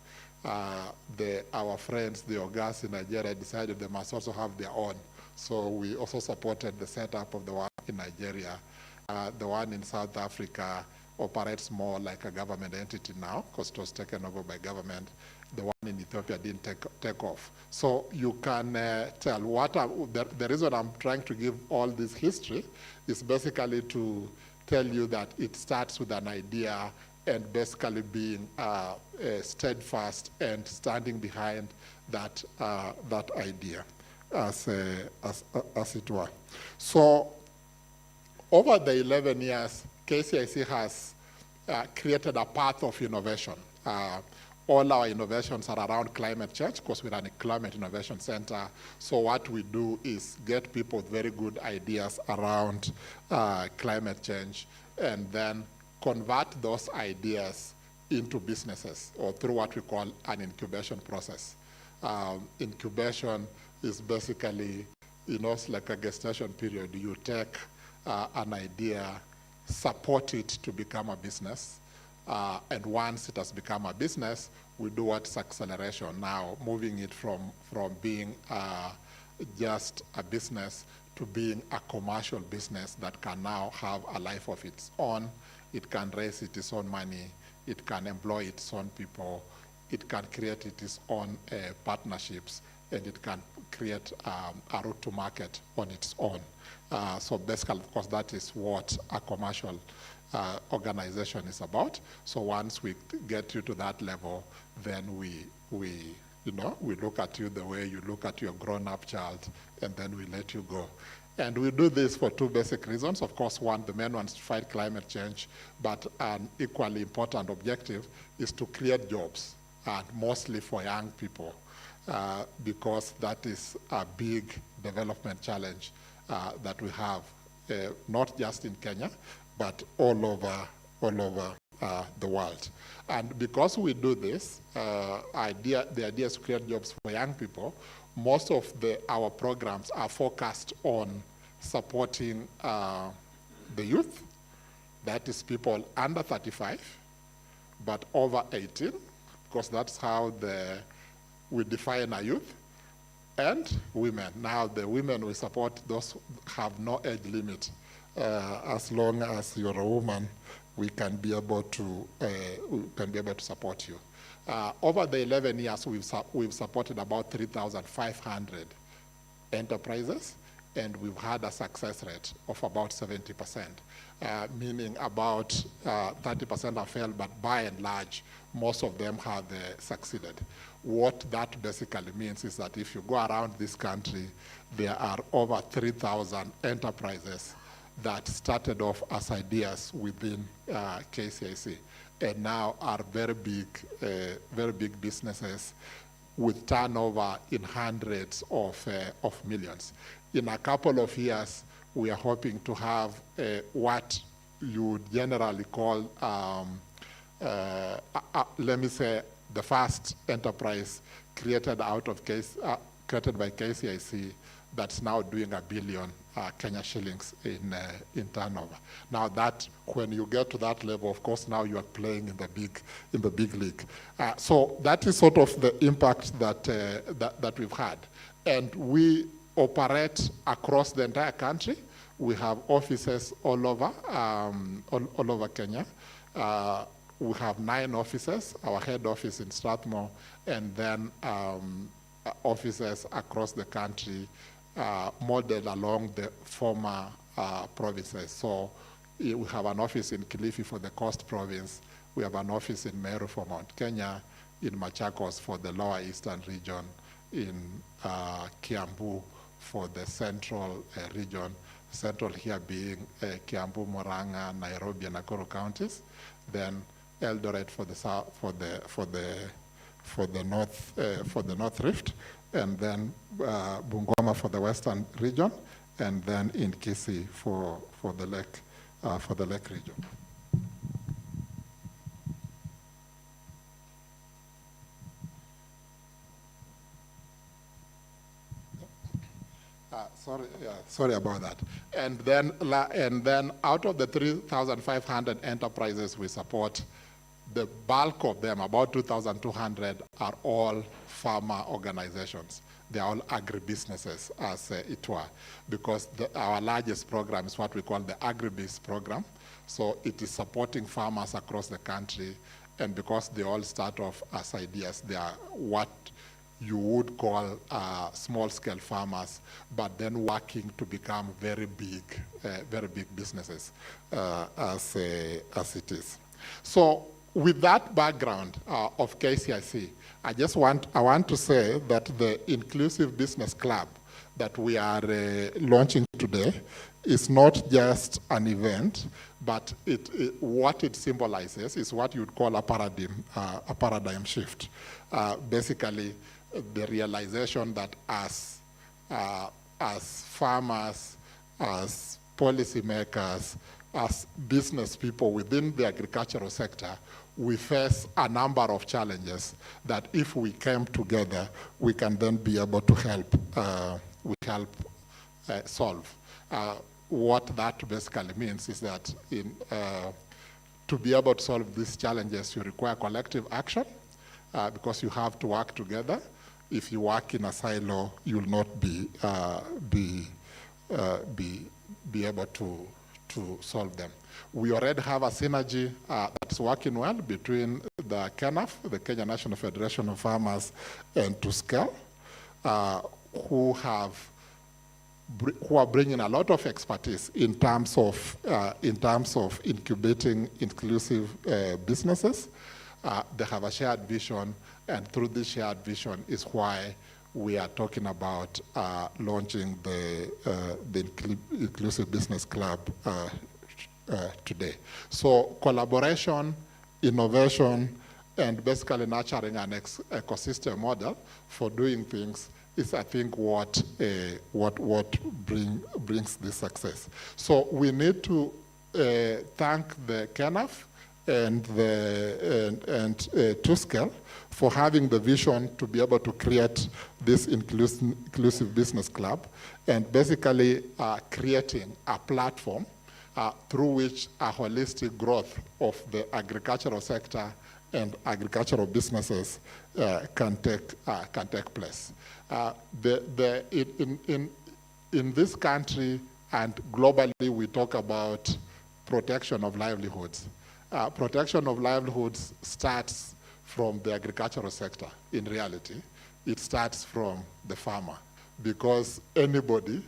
Our friends, the Ogas in Nigeria, decided they must also have their own. So we also supported the setup of the one in Nigeria. The one in South Africa operates more like a government entity now, because it was taken over by government. The one in Ethiopia didn't take off. So you can tell the reason I'm trying to give all this history is basically to tell you that it starts with an idea and basically being steadfast and standing behind that idea, as it were. So over the 11 years, KCIC has created a path of innovation. All our innovations are around climate change, because we're a climate innovation center. So what we do is get people with very good ideas around climate change, and then convert those ideas into businesses, or through what we call an incubation process. Incubation is basically, it's like a gestation period. You take an idea, support it to become a business, and once it has become a business, we do what's acceleration now, moving it from being just a business to being a commercial business that can now have a life of its own. It can raise its own money. It can employ its own people. It can create its own partnerships, and it can create a route to market on its own. So basically, of course, that is what a commercial organization is about. So once we get you to that level, then we look at you the way you look at your grown-up child, and then we let you go. And we do this for 2 basic reasons. Of course, one, the main one is to fight climate change, but an equally important objective is to create jobs, and mostly for young people, because that is a big development challenge that we have, not just in Kenya, but all over the world. And because we do this, the idea is to create jobs for young people. Most of our programs are focused on supporting the youth, that is people under 35, but over 18, because that's how we define a youth, and women. Now the women we support, those have no age limit. As long as you're a woman, we can be able to support you. Over the 11 years, we've supported about 3,500 enterprises, and we've had a success rate of about 70%, meaning about 30% have failed, but by and large, most of them have succeeded. What that basically means is that if you go around this country, there are over 3,000 enterprises that started off as ideas within KCIC and now are very big businesses with turnover in hundreds of millions. In a couple of years, we are hoping to have what you would generally call, let me say, the first enterprise created created by KCIC that's now doing $1 billion Kenya shillings in turnover. Now that, when you get to that level, of course, now you are playing in the big league. So that is sort of the impact that we've had, and we operate across the entire country. We have offices all over Kenya. We have 9 offices, our head office in Strathmore, and then offices across the country modeled along the former provinces. So we have an office in Kilifi for the Coast Province. We have an office in Meru for Mount Kenya, in Machakos for the Lower Eastern region, in Kiambu for the Central region, Central here being Kiambu, Murang'a, Nairobi, and Nakuru counties. Then Eldoret for the south, for the North Rift, and then Bungoma for the Western region, and then in Kisii for the Lake region. Sorry about that. And then out of the 3,500 enterprises we support, the bulk of them, about 2,200, are all farmer organizations. They are all agribusinesses, as it were, because our largest program is what we call the Agribusiness program. So it is supporting farmers across the country, and because they all start off as ideas, they are what you would call small-scale farmers, but then working to become very big businesses as it is. So with that background of KCIC, I want to say that the Inclusive Business Club that we are launching today is not just an event, but what it symbolizes is what you'd call a paradigm shift. Basically, the realization that as farmers, as policymakers, as business people within the agricultural sector, we face a number of challenges that if we came together, we can then be able to help solve. What that basically means is that to be able to solve these challenges, you require collective action because you have to work together. If you work in a silo, you'll not be able to solve them. We already have a synergy that's working well between the KNAF, the Kenya National Federation of Farmers, and TUSCAL, who are bringing a lot of expertise in terms of incubating inclusive businesses. They have a shared vision, and through this shared vision is why we are talking about launching the Inclusive Business Club today. So collaboration, innovation, and basically nurturing an ecosystem model for doing things is, I think, what brings this success. So we need to thank the KNAF and TUSCAL for having the vision to be able to create this inclusive business club, and basically creating a platform through which a holistic growth of the agricultural sector and agricultural businesses can take place. In this country and globally, we talk about protection of livelihoods. Protection of livelihoods starts from the agricultural sector. In reality, it starts from the farmer, because anybody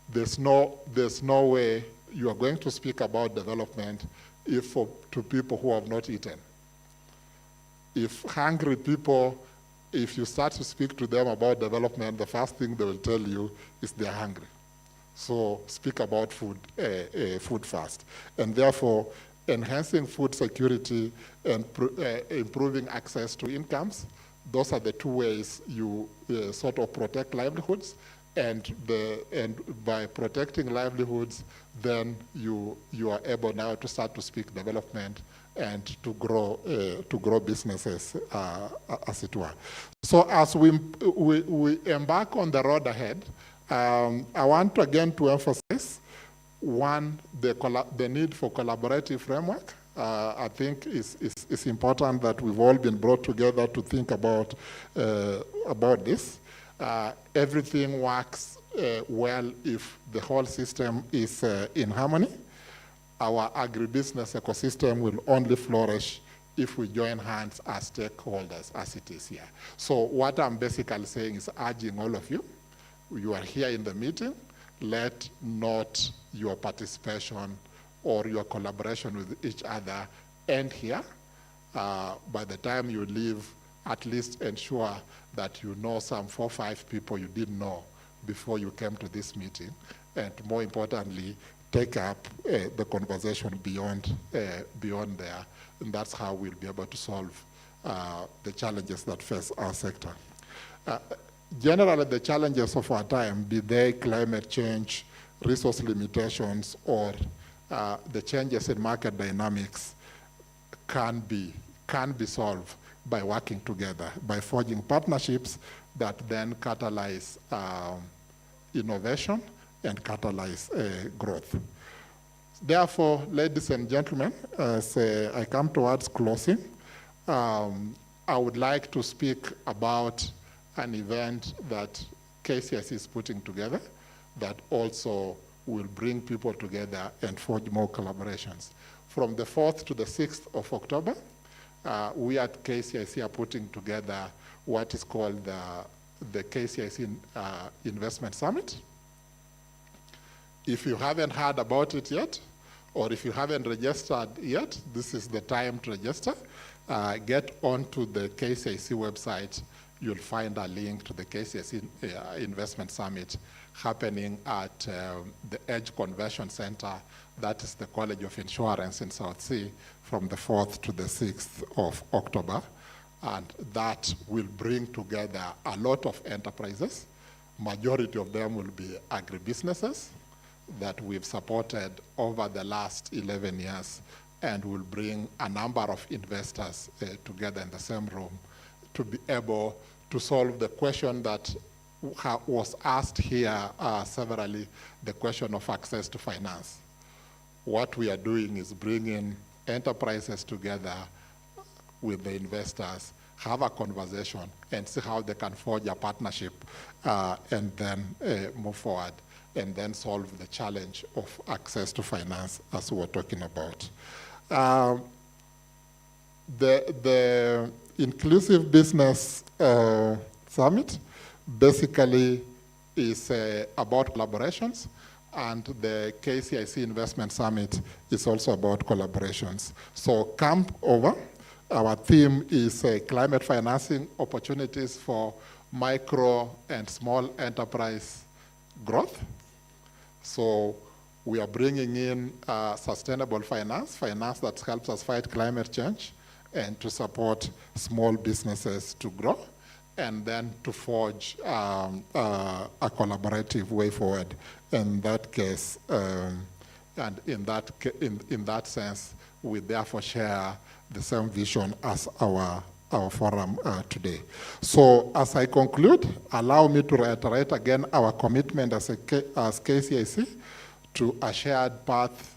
there's no way you are going to speak about development to people who have not eaten. If hungry people, if you start to speak to them about development, the first thing they will tell you is they're hungry. So speak about food first. And therefore, enhancing food security and improving access to incomes, those are the two ways you sort of protect livelihoods. And by protecting livelihoods, then you are able now to start to speak development and to grow businesses, as it were. So as we embark on the road ahead, I want again to emphasize, one, the need for collaborative framework. I think it's important that we've all been brought together to think about this. Everything works well if the whole system is in harmony. Our agribusiness ecosystem will only flourish if we join hands as stakeholders, as it is here. So what I'm basically saying is urging all of you, you are here in the meeting, let not your participation or your collaboration with each other end here. By the time you leave, at least ensure that you know some 4 or 5 people you didn't know before you came to this meeting. And more importantly, take up the conversation beyond there. And that's how we'll be able to solve the challenges that face our sector. Generally, the challenges of our time, be they climate change, resource limitations, or the changes in market dynamics, can be solved by working together, by forging partnerships that then catalyze innovation and catalyze growth. Therefore, ladies and gentlemen, as I come towards closing, I would like to speak about an event that KCIC is putting together that also will bring people together and forge more collaborations. From the 4th to the 6th of October, we at KCIC are putting together what is called the KCIC Investment Summit. If you haven't heard about it yet, or if you haven't registered yet, this is the time to register. Get onto the KCIC website. You'll find a link to the KCIC Investment Summit happening at the Edge Convention Center. That is the College of Insurance in South Sea from the 4th to the 6th of October. And that will bring together a lot of enterprises. Majority of them will be agribusinesses that we've supported over the last 11 years, and will bring a number of investors together in the same room to be able to solve the question that was asked here severally, the question of access to finance. What we are doing is bringing enterprises together with the investors, have a conversation, and see how they can forge a partnership, and then move forward, and then solve the challenge of access to finance, as we were talking about. The Inclusive Business Summit basically is about collaborations, and the KCIC Investment Summit is also about collaborations. So come over. Our theme is climate financing opportunities for micro and small enterprise growth. So we are bringing in sustainable finance that helps us fight climate change and to support small businesses to grow, and then to forge a collaborative way forward. In that case, and in that sense, we therefore share the same vision as our forum today. So as I conclude, allow me to reiterate again our commitment as KCIC to a shared path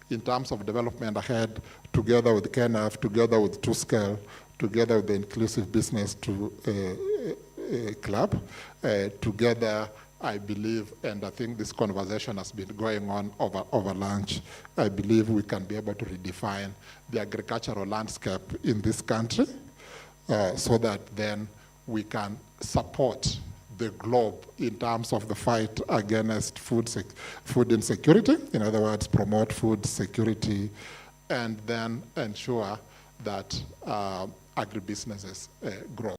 in terms of development ahead, together with KNF, together with TwoScale, together with the Inclusive Business Club. Together, I believe, and I think this conversation has been going on over lunch, I believe we can be able to redefine the agricultural landscape in this country, so that then we can support the globe in terms of the fight against food insecurity. In other words, promote food security and then ensure that agribusinesses grow.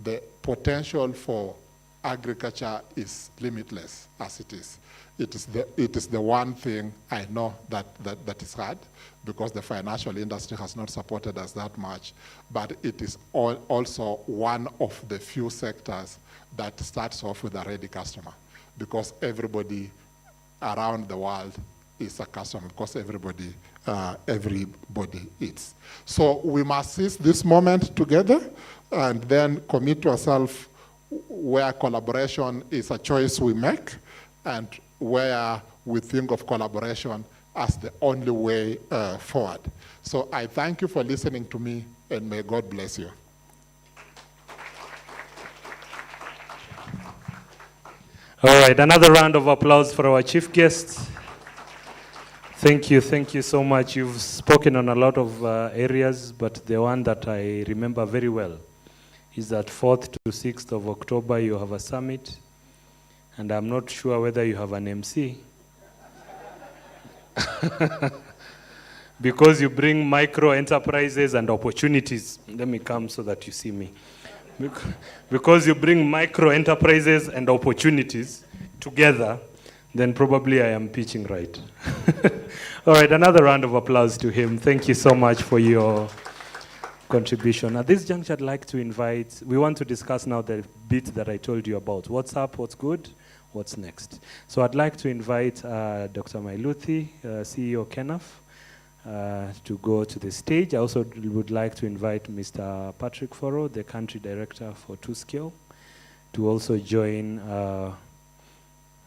The potential for agriculture is limitless as it is. It is the one thing I know that is hard because the financial industry has not supported us that much, but it is also one of the few sectors that starts off with a ready customer because everybody around the world is a customer because everybody eats. So we must seize this moment together and then commit ourselves where collaboration is a choice we make and where we think of collaboration as the only way forward. So I thank you for listening to me and may God bless you. All right, another round of applause for our chief guest. Thank you so much. You've spoken on a lot of areas, but the one that I remember very well is that 4th to 6th of October you have a summit, and I'm not sure whether you have an MC. Because you bring micro enterprises and opportunities. Let me come so that you see me. Because you bring micro enterprises and opportunities together, then probably I am pitching right. All right, another round of applause to him. Thank you so much for your contribution. At this juncture, I'd like to invite, we want to discuss now the bit that I told you about. What's up, what's good, what's next? So I'd like to invite Dr. Mailuthi, CEO Kenaf, to go to the stage. I also would like to invite Mr. Patrick Foro, the country director for TwoScale, to also join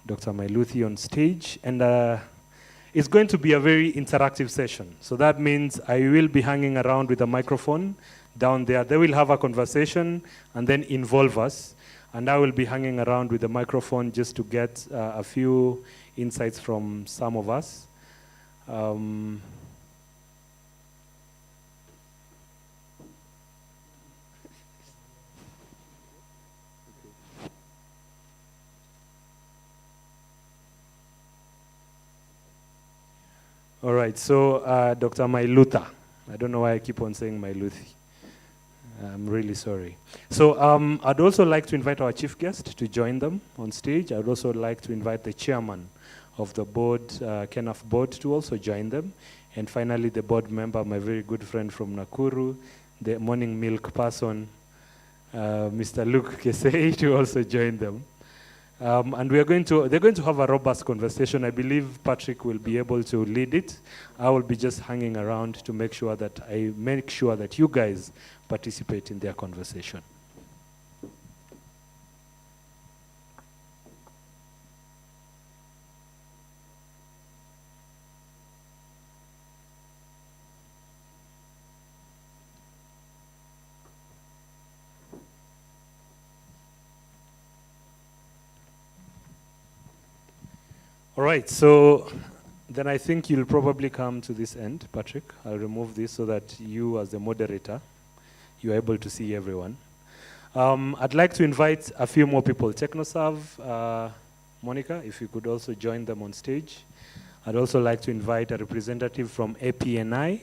Dr. Mailuthi on stage. And it's going to be a very interactive session. So that means I will be hanging around with a microphone down there. They will have a conversation and then involve us. And I will be hanging around with the microphone just to get a few insights from some of us. All right, so Dr. Mailuthi. I don't know why I keep on saying Mailuthi. I'm really sorry. So I'd also like to invite our chief guest to join them on stage. I'd also like to invite the chairman of the board, Kenaf board, to also join them. And finally, the board member, my very good friend from Nakuru, the morning milk person, Mr. Luke Kesei, to also join them. And they're going to have a robust conversation. I believe Patrick will be able to lead it. I will be just hanging around to make sure that you guys participate in their conversation. All right, so then I think you'll probably come to this end, Patrick. I'll remove this so that you, as the moderator, you're able to see everyone. I'd like to invite a few more people. TechnoServe, Monica, if you could also join them on stage. I'd also like to invite a representative from APNI.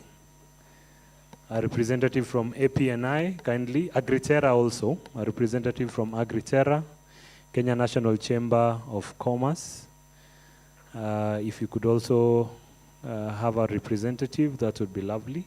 Kindly. Agriterra also, a representative from Agriterra, Kenya National Chamber of Commerce. If you could also have a representative, that would be lovely.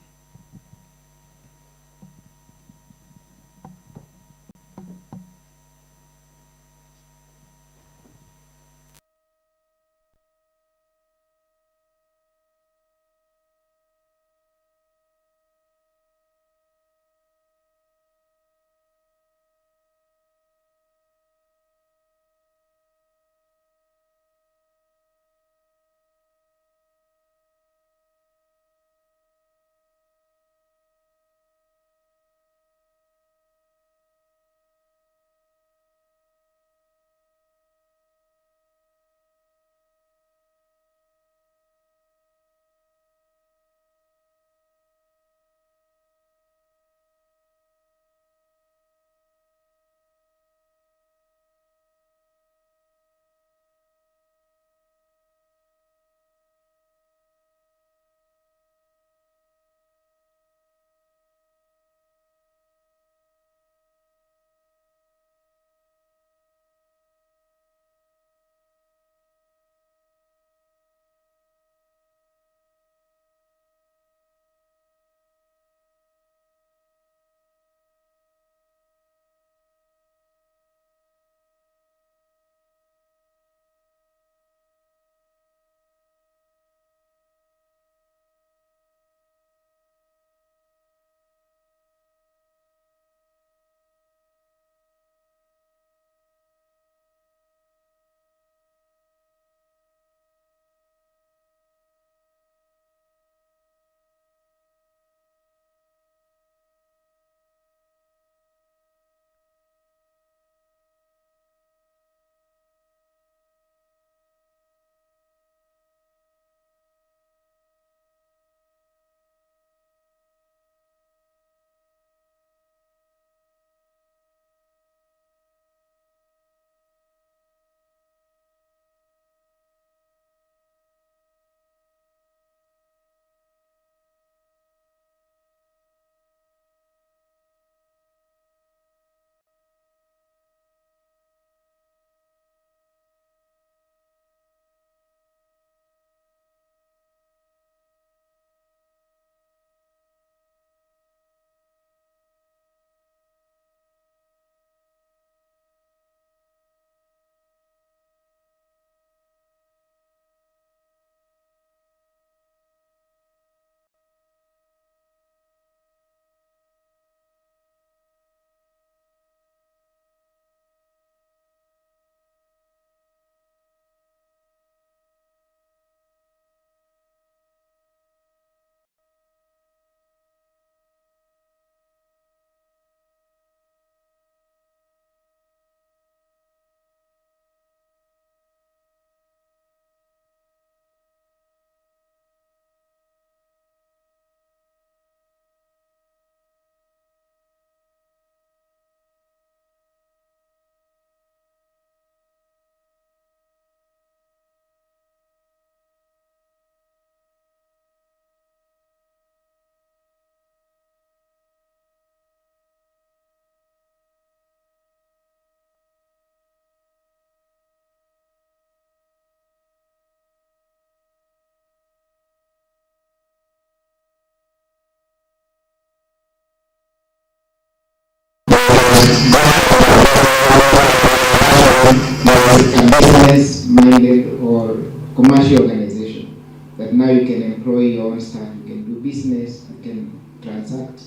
business-minded or commercial organization, that now you can employ your own staff, you can do business, you can transact.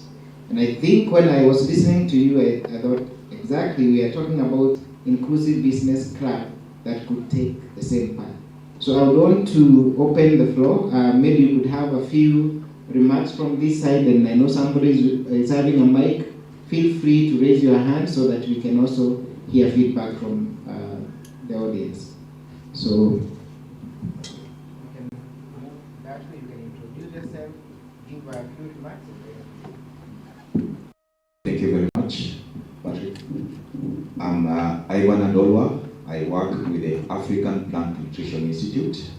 And I think when I was listening to you, I thought exactly we are talking about inclusive business club that could take the same path. So I would want to open the floor. Maybe you could have a few remarks from this side, and I know somebody is having a mic. Feel free to raise your hand so that we can also hear feedback from the audience. So you can introduce yourself, give a few remarks. Thank you very much, Patrick. I'm Ivan Adolwa. I work with the African Plant Nutrition Institute,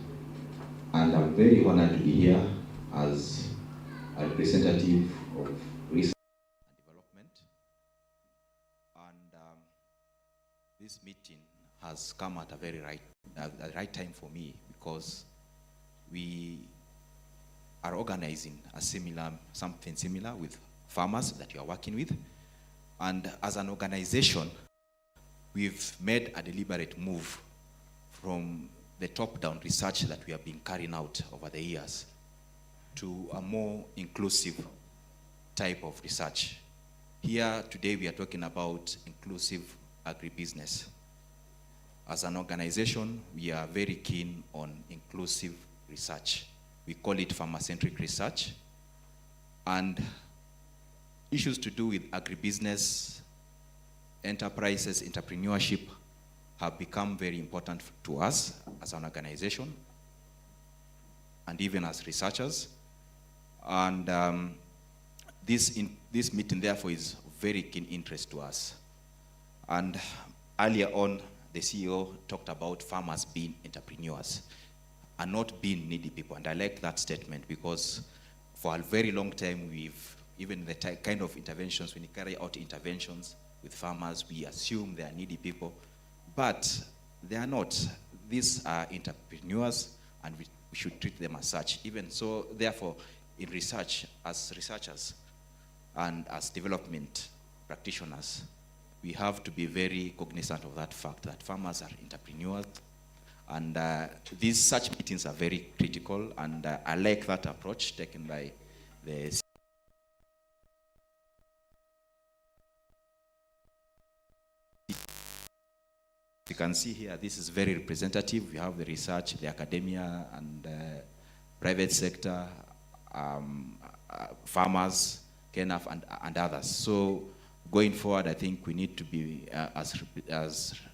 and I'm very honored to be here as a representative of research and development. And this meeting has come at a very right time for me, because we are organizing something similar with farmers that you are working with. And as an organization, we've made a deliberate move from the top-down research that we have been carrying out over the years to a more inclusive type of research. Here today we are talking about inclusive agribusiness. As an organization, we are very keen on inclusive research. We call it farmer-centric research. And issues to do with agribusiness, enterprises, entrepreneurship have become very important to us as an organization and even as researchers. And this meeting, therefore, is of very keen interest to us. And earlier on, the CEO talked about farmers being entrepreneurs and not being needy people. And I like that statement, because for a very long time, even the kind of interventions, when you carry out interventions with farmers, we assume they are needy people, but they are not. These are entrepreneurs, and we should treat them as such. Even so, therefore, in research, as researchers and as development practitioners, we have to be very cognizant of that fact that farmers are entrepreneurs, and such meetings are very critical, and I like that approach taken by the You can see here, this is very representative. We have the research, the academia, and private sector, farmers, KNAF, and others. So going forward, I think we need to be as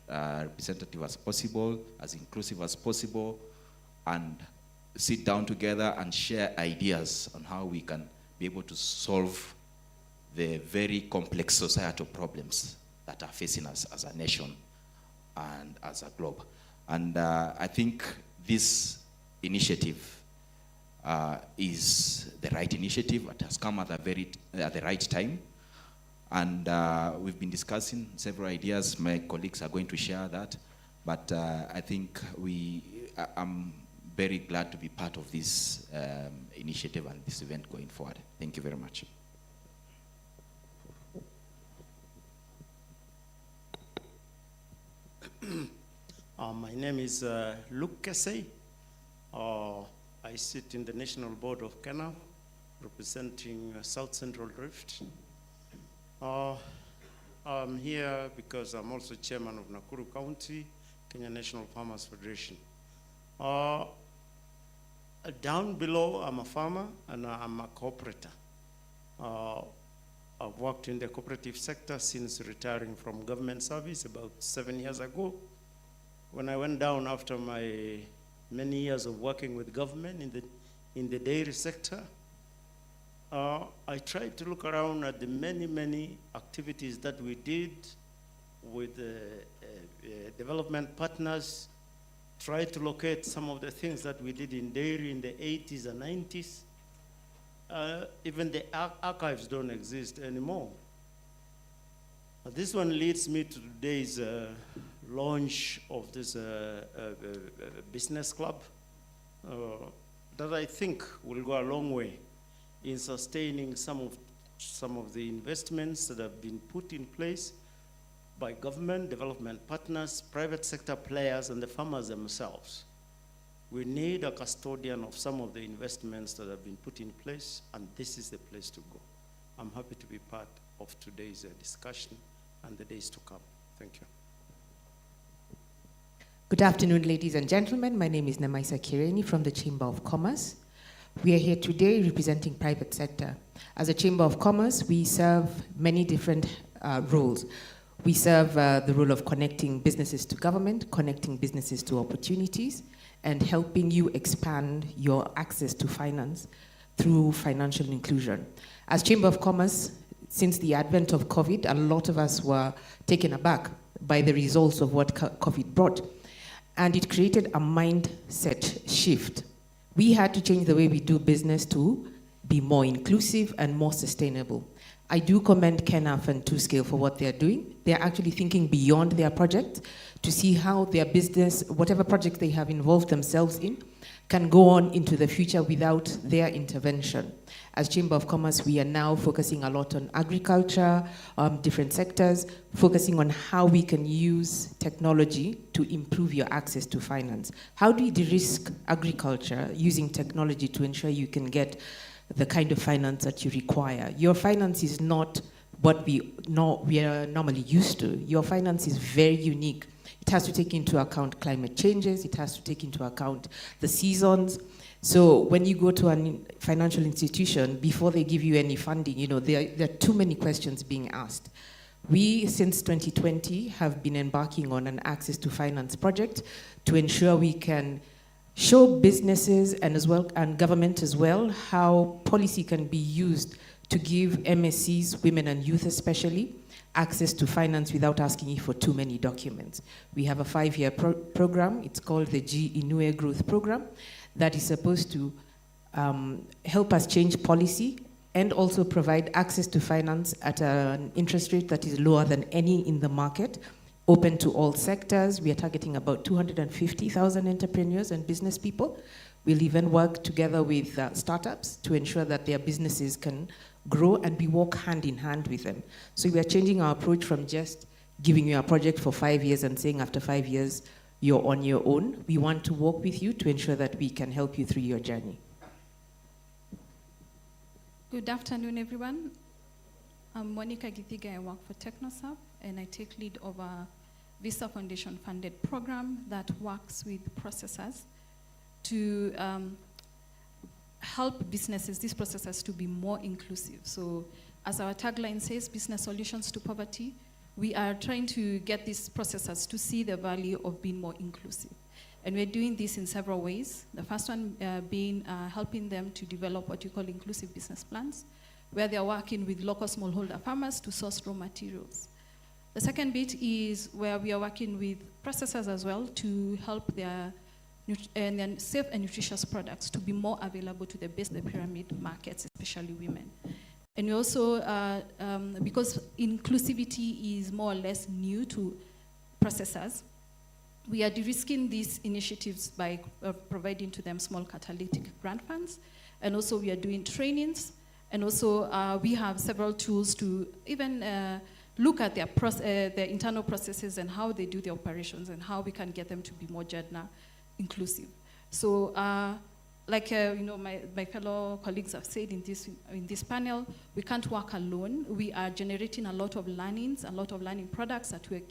representative as possible, as inclusive as possible, and sit down together and share ideas on how we can be able to solve the very complex societal problems that are facing us as a nation and as a globe. And I think this initiative is the right initiative. It has come at the right time. And we've been discussing several ideas. My colleagues are going to share that. But I think I'm very glad to be part of this initiative and this event going forward. Thank you very much. My name is Luke Kesey. I sit in the National Board of KNAF, representing South Central Rift. I'm here because I'm also chairman of Nakuru County, Kenya National Farmers Federation. Down below, I'm a farmer and I'm a cooperator. I've worked in the cooperative sector since retiring from government service about 7 years ago. When I went down after my many years of working with government in the dairy sector, I tried to look around at the many activities that we did with development partners, try to locate some of the things that we did in dairy in the 80s and 90s. Even the archives don't exist anymore. This one leads me to today's launch of this business club that I think will go a long way in sustaining some of the investments that have been put in place by government, development partners, private sector players, and the farmers themselves. We need a custodian of some of the investments that have been put in place, and this is the place to go. I'm happy to be part of today's discussion and the days to come. Thank you. Good afternoon, ladies and gentlemen. My name is Namaisa Kireni from the Chamber of Commerce. We are here today representing private sector. As a Chamber of Commerce, we serve many different roles. We serve the role of connecting businesses to government, connecting businesses to opportunities, and helping you expand your access to finance through financial inclusion. As Chamber of Commerce, since the advent of COVID, a lot of us were taken aback by the results of what COVID brought. And it created a mindset shift. We had to change the way we do business to be more inclusive and more sustainable. I do commend KENAF and TwoScale for what they're doing. They're actually thinking beyond their project to see how their business, whatever project they have involved themselves in, can go on into the future without their intervention. As Chamber of Commerce, we are now focusing a lot on agriculture, different sectors, focusing on how we can use technology to improve your access to finance. How do you de-risk agriculture using technology to ensure you can get the kind of finance that you require? Your finance is not what we are normally used to. Your finance is very unique. It has to take into account climate changes. It has to take into account the seasons. So when you go to a financial institution, before they give you any funding, you know, there are too many questions being asked. We, since 2020, have been embarking on an access to finance project to ensure we can show businesses and government as well how policy can be used to give MSCs, women and youth especially, access to finance without asking you for too many documents. We have a 5-year program. It's called the G-Inue Growth Program that is supposed to help us change policy and also provide access to finance at an interest rate that is lower than any in the market, open to all sectors. We are targeting about 250,000 entrepreneurs and business people. We'll even work together with startups to ensure that their businesses can grow, and we work hand in hand with them. So we are changing our approach from just giving you a project for 5 years and saying after 5 years, you're on your own. We want to work with you to ensure that we can help you through your journey. Good afternoon, everyone. I'm Monica Githiga. I work for TechnoSub, and I take lead of a Vista Foundation funded program that works with processors to help businesses, these processors, to be more inclusive. So as our tagline says, business solutions to poverty, we are trying to get these processors to see the value of being more inclusive. And we're doing this in several ways. The first one being helping them to develop what you call inclusive business plans, where they're working with local smallholder farmers to source raw materials. The second bit is where we are working with processors as well to help their safe and nutritious products to be more available to the base of the pyramid markets, especially women. And we also, because inclusivity is more or less new to processors, we are de-risking these initiatives by providing to them small catalytic grant funds. And also we are doing trainings. And also we have several tools to even look at their internal processes and how they do their operations and how we can get them to be more gender inclusive. So like you know, my fellow colleagues have said in this panel, we can't work alone. We are generating a lot of learnings, a lot of learning products that we'll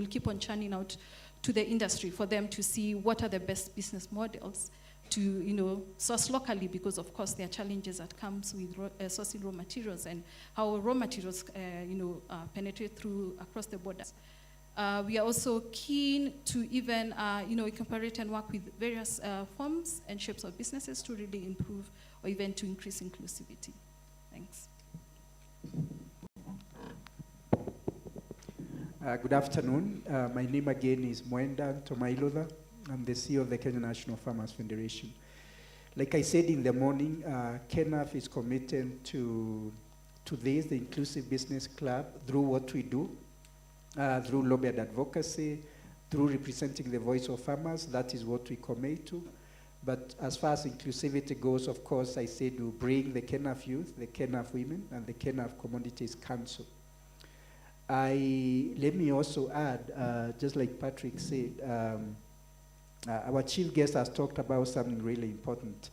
keep on churning out to the industry for them to see what are the best business models to source locally, because of course there are challenges that comes with sourcing raw materials and how raw materials penetrate through across the borders. We are also keen to even incorporate and work with various forms and shapes of businesses to really improve or even to increase inclusivity. Thanks. Good afternoon. My name again is Mwenda Tomailoda. I'm the CEO of the Kenya National Farmers Federation. Like I said in the morning, KENAF is committed to this, the Inclusive Business Club, through what we do, through lobby and advocacy, through representing the voice of farmers. That is what we commit to. But as far as inclusivity goes, of course, I said we'll bring the KENAF youth, the KENAF women, and the KENAF Commodities Council. Let me also add, just like Patrick said, our chief guest has talked about something really important.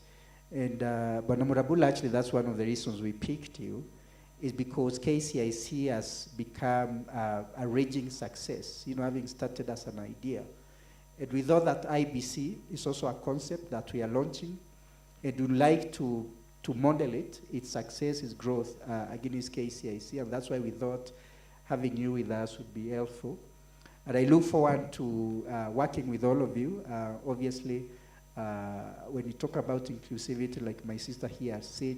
And Bonamurabula, actually, that's one of the reasons we picked you, is because KCIC has become a raging success, having started as an idea. And we thought that IBC is also a concept that we are launching, and we'd like to model it, its success, its growth against KCIC, and that's why we thought having you with us would be helpful. And I look forward to working with all of you. Obviously, when you talk about inclusivity, like my sister here said,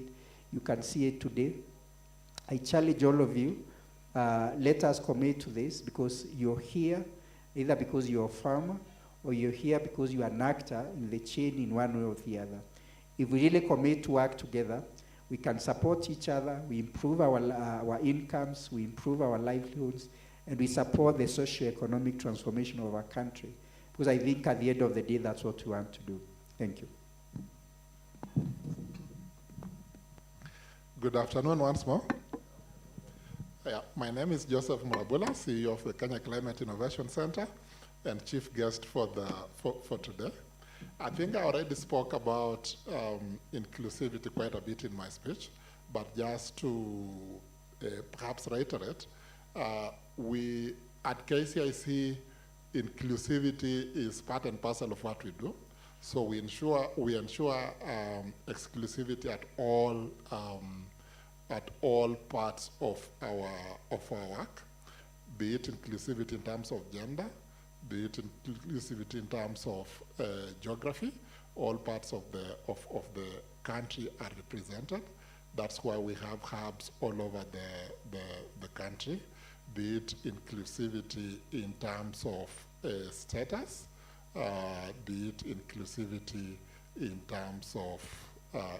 you can see it today. I challenge all of you, let us commit to this, because you're here either because you're a farmer or you're here because you're an actor in the chain in one way or the other. If we really commit to work together, we can support each other, we improve our incomes, we improve our livelihoods, and we support the socio-economic transformation of our country. Because I think at the end of the day, that's what we want to do. Thank you. Good afternoon once more. Yeah, my name is Joseph Murabula, CEO of the Kenya Climate Innovation Center and chief guest for today. I think I already spoke about inclusivity quite a bit in my speech, but just to perhaps reiterate, we at KCIC, inclusivity is part and parcel of what we do. So we ensure exclusivity at all parts of our work, be it inclusivity in terms of gender, be it inclusivity in terms of geography. All parts of the country are represented. That's why we have hubs all over the country, be it inclusivity in terms of status, be it inclusivity in terms of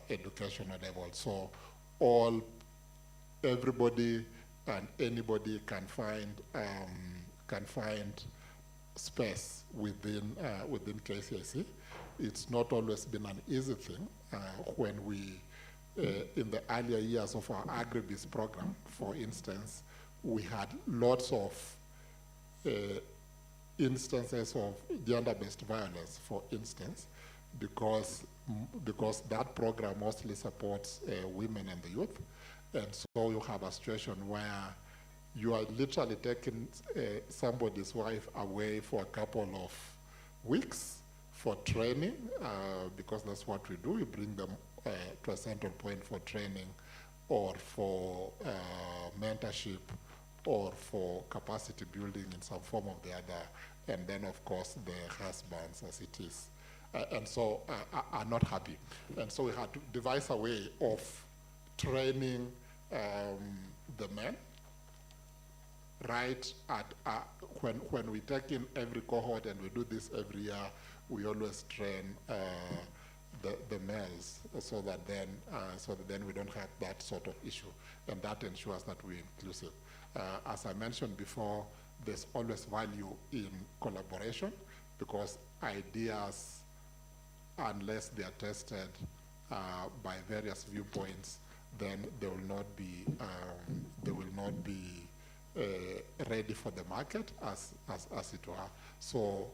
educational level. So everybody and anybody can find space within KCIC. It's not always been an easy thing. When we, in the earlier years of our Agribusiness program, for instance, we had lots of instances of gender-based violence, for instance, because that program mostly supports women and the youth. And so you have a situation where you are literally taking somebody's wife away for a couple of weeks for training, because that's what we do. We bring them to a central point for training or for mentorship or for capacity building in some form or the other. And then, of course, the husbands, as it is. And so are not happy. And so we had to devise a way of training the men, right at when we take in every cohort, and we do this every year, we always train the males so that then we don't have that sort of issue, and that ensures that we're inclusive. As I mentioned before, there's always value in collaboration, because ideas, unless they are tested by various viewpoints, then they will not be ready for the market as it were. So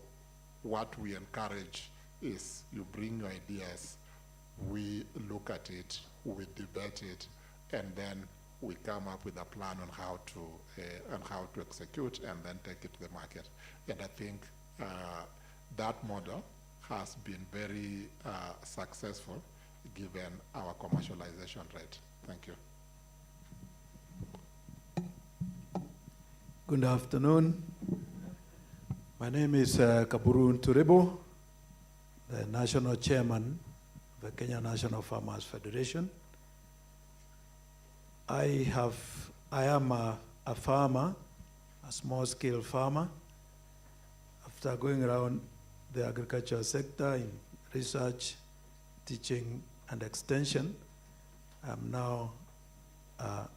what we encourage is you bring your ideas, we look at it, we debate it, and then we come up with a plan on how to execute and then take it to the market. And I think that model has been very successful given our commercialization rate. Thank you. Good afternoon. My name is Kaburu Nturebo, the National Chairman of the Kenya National Farmers Federation. I am a farmer, a small-scale farmer. After going around the agricultural sector in research, teaching, and extension, I'm now a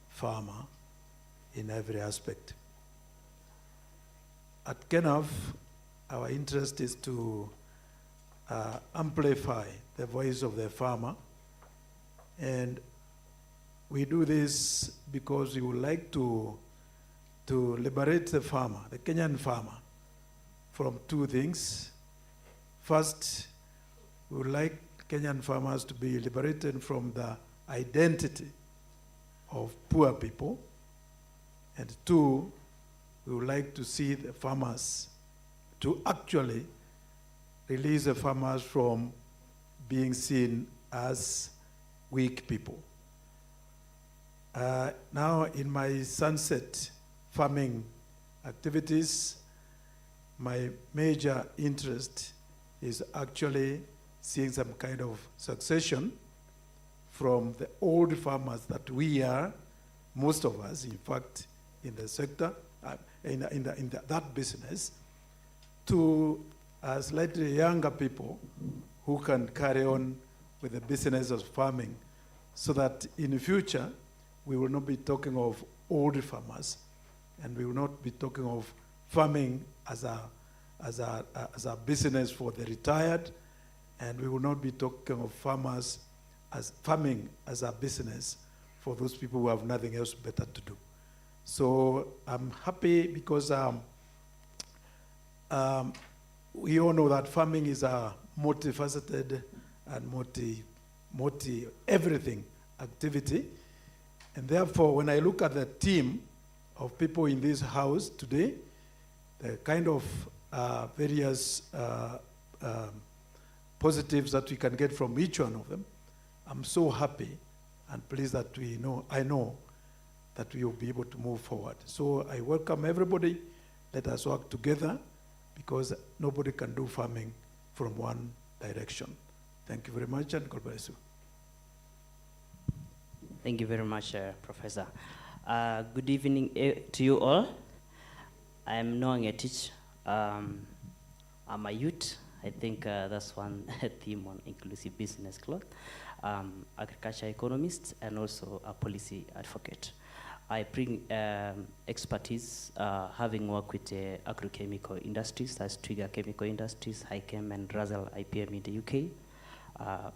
farmer in every aspect. At KENAF, our interest is to amplify the voice of the farmer, and we do this because we would like to to liberate the farmer, the Kenyan farmer, from two things. First, we would like Kenyan farmers to be liberated from the identity of poor people. And two, we would like to see the farmers to actually release the farmers from being seen as weak people. Now in my sunset farming activities, my major interest is actually seeing some kind of succession from the old farmers that we are, most of us, in fact, in the sector, that business, to slightly younger people who can carry on with the business of farming, so that in the future, we will not be talking of old farmers, and we will not be talking of farming as a business for the retired, and we will not be talking of farmers as farming as a business for those people who have nothing else better to do. So I'm happy because we all know that farming is a multifaceted and multi-everything activity. And therefore, when I look at the team of people in this house today, the kind of various positives that we can get from each one of them, I'm so happy and pleased that I know that we will be able to move forward. So I welcome everybody. Let us work together, because nobody can do farming from one direction. Thank you very much, and God bless you. Thank you very much, Professor. Good evening to you all. I am Noah Ngetich. I'm a youth. I think that's one theme on Inclusive Business Club. Agriculture economist and also a policy advocate. I bring expertise, having worked with agrochemical industries, that's Trigger Chemical Industries, HiChem and Razel IPM in the UK.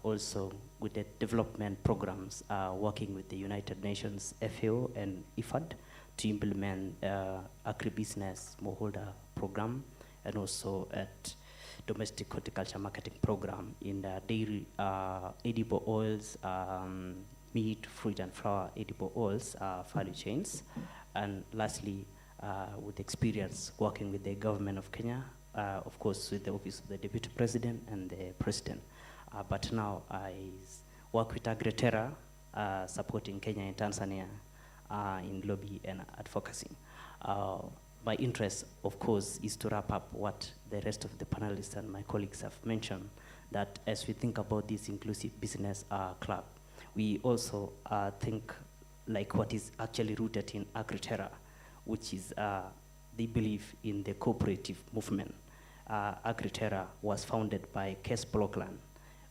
Also with the development programs, working with the United Nations FAO and IFAD to implement agribusiness smallholder program, and also at domestic horticulture marketing program in the dairy edible oils, meat, fruit and flour edible oils value chains. And lastly, with experience working with the government of Kenya, of course with the office of the Deputy President and the President. But now I work with Agriterra, supporting Kenya and Tanzania in lobby and advocacy. My interest, of course, is to wrap up what the rest of the panelists and my colleagues have mentioned, that as we think about this inclusive business club, we also think like what is actually rooted in Agriterra, which is they believe in the cooperative movement. Agriterra was founded by Kes Blokland,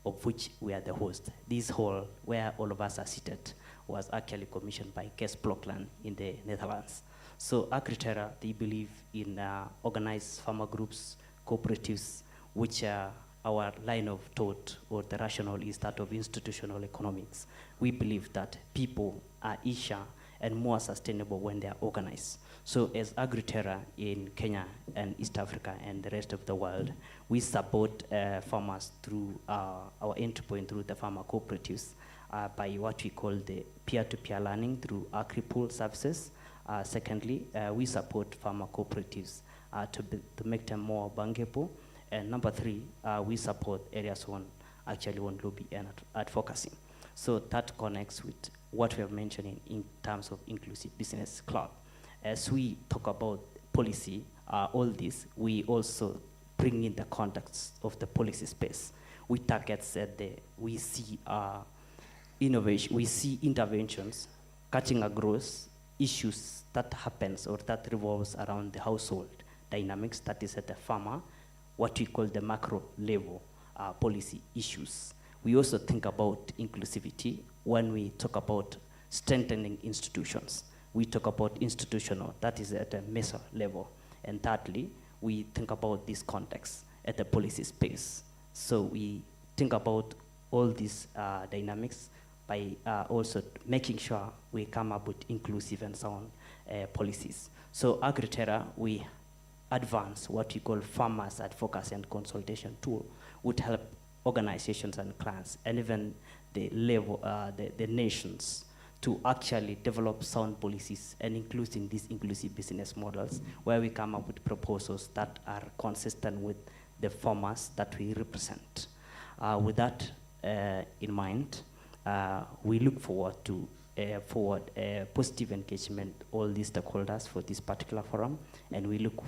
of which we are the host. This hall, where all of us are seated, was actually commissioned by Kes Blokland in the Netherlands. So Agriterra, they believe in organized farmer groups, cooperatives, which are our line of thought, or the rationale is that of institutional economics. We believe that people are easier and more sustainable when they are organized. So as Agriterra in Kenya and East Africa and the rest of the world, we support farmers through our entry point through the farmer cooperatives by what we call the peer-to-peer learning through AgriPool services. Secondly, we support farmer cooperatives to make them more bankable. And number three, we support areas on lobby and advocacy. So that connects with what we have mentioned in terms of inclusive business club. As we talk about policy, all this, we also bring in the context of the policy space. We target we see innovation, we see interventions, cutting across issues that happens or that revolves around the household dynamics, that is at the farmer, what we call the macro level policy issues. We also think about inclusivity when we talk about strengthening institutions. We talk about institutional, that is at a meso level. And thirdly, we think about this context at the policy space. So we think about all these dynamics by also making sure we come up with inclusive and sound policies. So AgriTerra, we advance what you call farmers advocacy and consultation tool, would help organizations and clients and even the level, the nations to actually develop sound policies and including these inclusive business models where we come up with proposals that are consistent with the farmers that we represent. With that in mind, we look forward to positive engagement all these stakeholders for this particular forum, and we look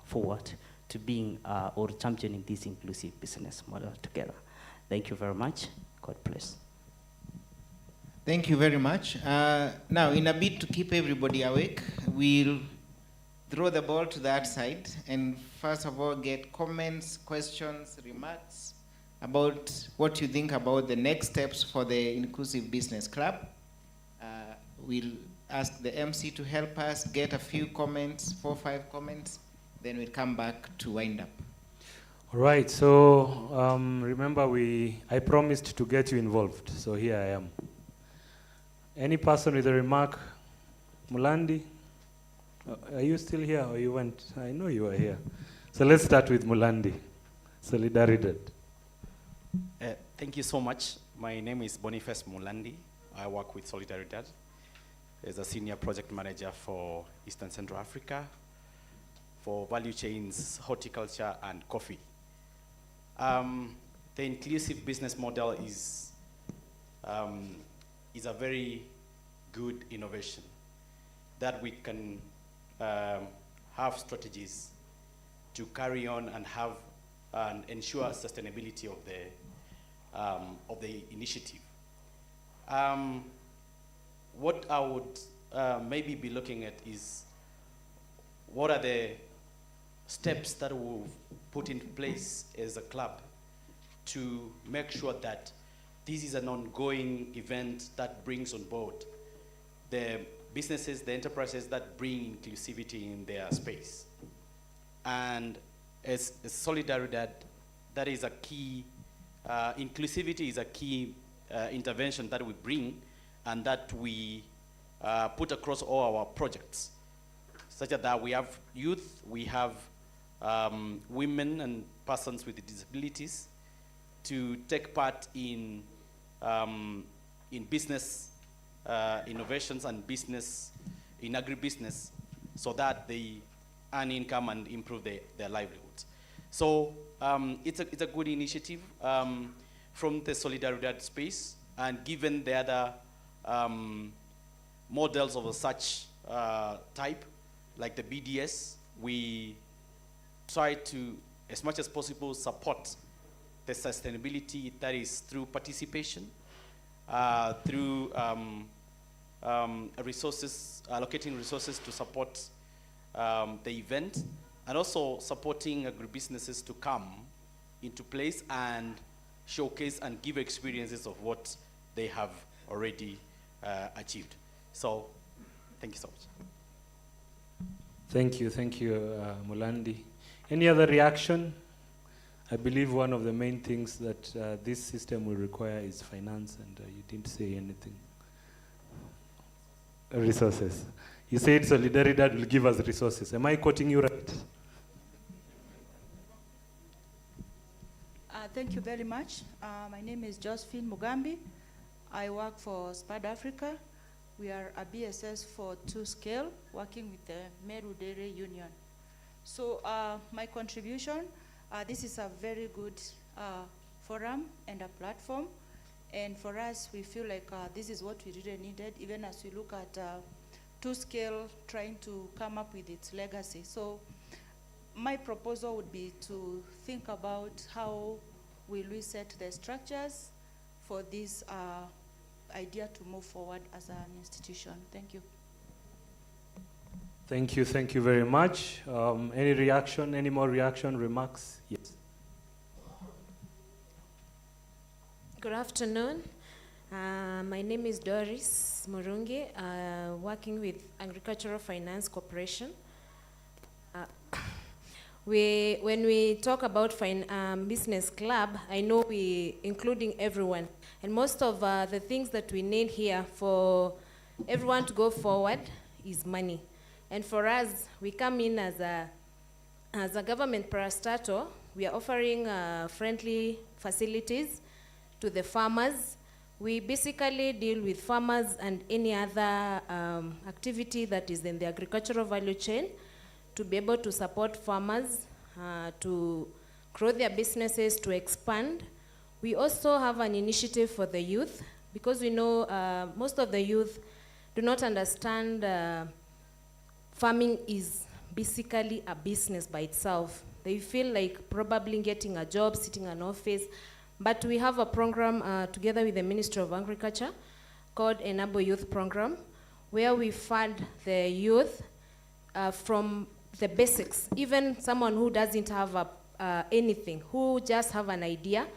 forward to being or championing this inclusive business model together. Thank you very much. God bless. Thank you very much. Now, in a bid to keep everybody awake, we'll throw the ball to that side and first of all get comments, questions, remarks about what you think about the next steps for the Inclusive Business Club. We'll ask the MC to help us get a few comments, 4 or 5 comments, then we'll come back to wind up. All right, so remember I promised to get you involved, so here I am. Any person with a remark? Mulandi? Are you still here or you went? I know you are here. So let's start with Mulandi. Solidaridad. Thank you so much. My name is Boniface Mulandi. I work with Solidaridad as a senior project manager for Eastern Central Africa for value chains, horticulture, and coffee. The inclusive business model is a very good innovation that we can have strategies to carry on and have and ensure sustainability of the initiative. What I would maybe be looking at is what are the steps that we'll put in place as a club to make sure that this is an ongoing event that brings on board the businesses, the enterprises that bring inclusivity in their space. And as Solidaridad, that is a key, inclusivity is a key intervention that we bring and that we put across all our projects, such that we have youth, we have women and persons with disabilities to take part in business innovations and business in agribusiness, so that they earn income and improve their livelihoods. So it's a good initiative from the Solidaridad space, and given the other models of such type, like the BDS, we try to, as much as possible, support the sustainability that is through participation, through resources, allocating resources to support the event, and also supporting agribusinesses to come into place and showcase and give experiences of what they have already achieved. So, thank you so much. Thank you, Mulandi. Any other reaction? I believe one of the main things that this system will require is finance, and you didn't say anything. Resources. You said Solidaridad will give us resources. Am I quoting you right? Thank you very much. My name is Josephine Mugambi. I work for SPAD Africa. We are a BSS for 2Scale, working with the Meru Dairy Union. So my contribution, this is a very good forum and a platform. And for us, we feel like this is what we really needed, even as we look at 2Scale trying to come up with its legacy. So my proposal would be to think about how will we set the structures for this idea to move forward as an institution. Thank you. Thank you very much. Any reaction, any more reaction, remarks? Yes. Good afternoon. My name is Doris Murungi, working with Agricultural Finance Corporation. When we talk about business club, I know we including everyone. And most of the things that we need here for everyone to go forward is money. And for us, we come in as a government parastatal. We are offering friendly facilities to the farmers. We basically deal with farmers and any other activity that is in the agricultural value chain to be able to support farmers to grow their businesses, to expand. We also have an initiative for the youth because we know most of the youth do not understand farming is basically a business by itself. They feel like probably getting a job, sitting in an office, but we have a program together with the Ministry of Agriculture called Enable Youth Program, where we fund the youth from the basics. Even someone who doesn't have anything, who just have an idea,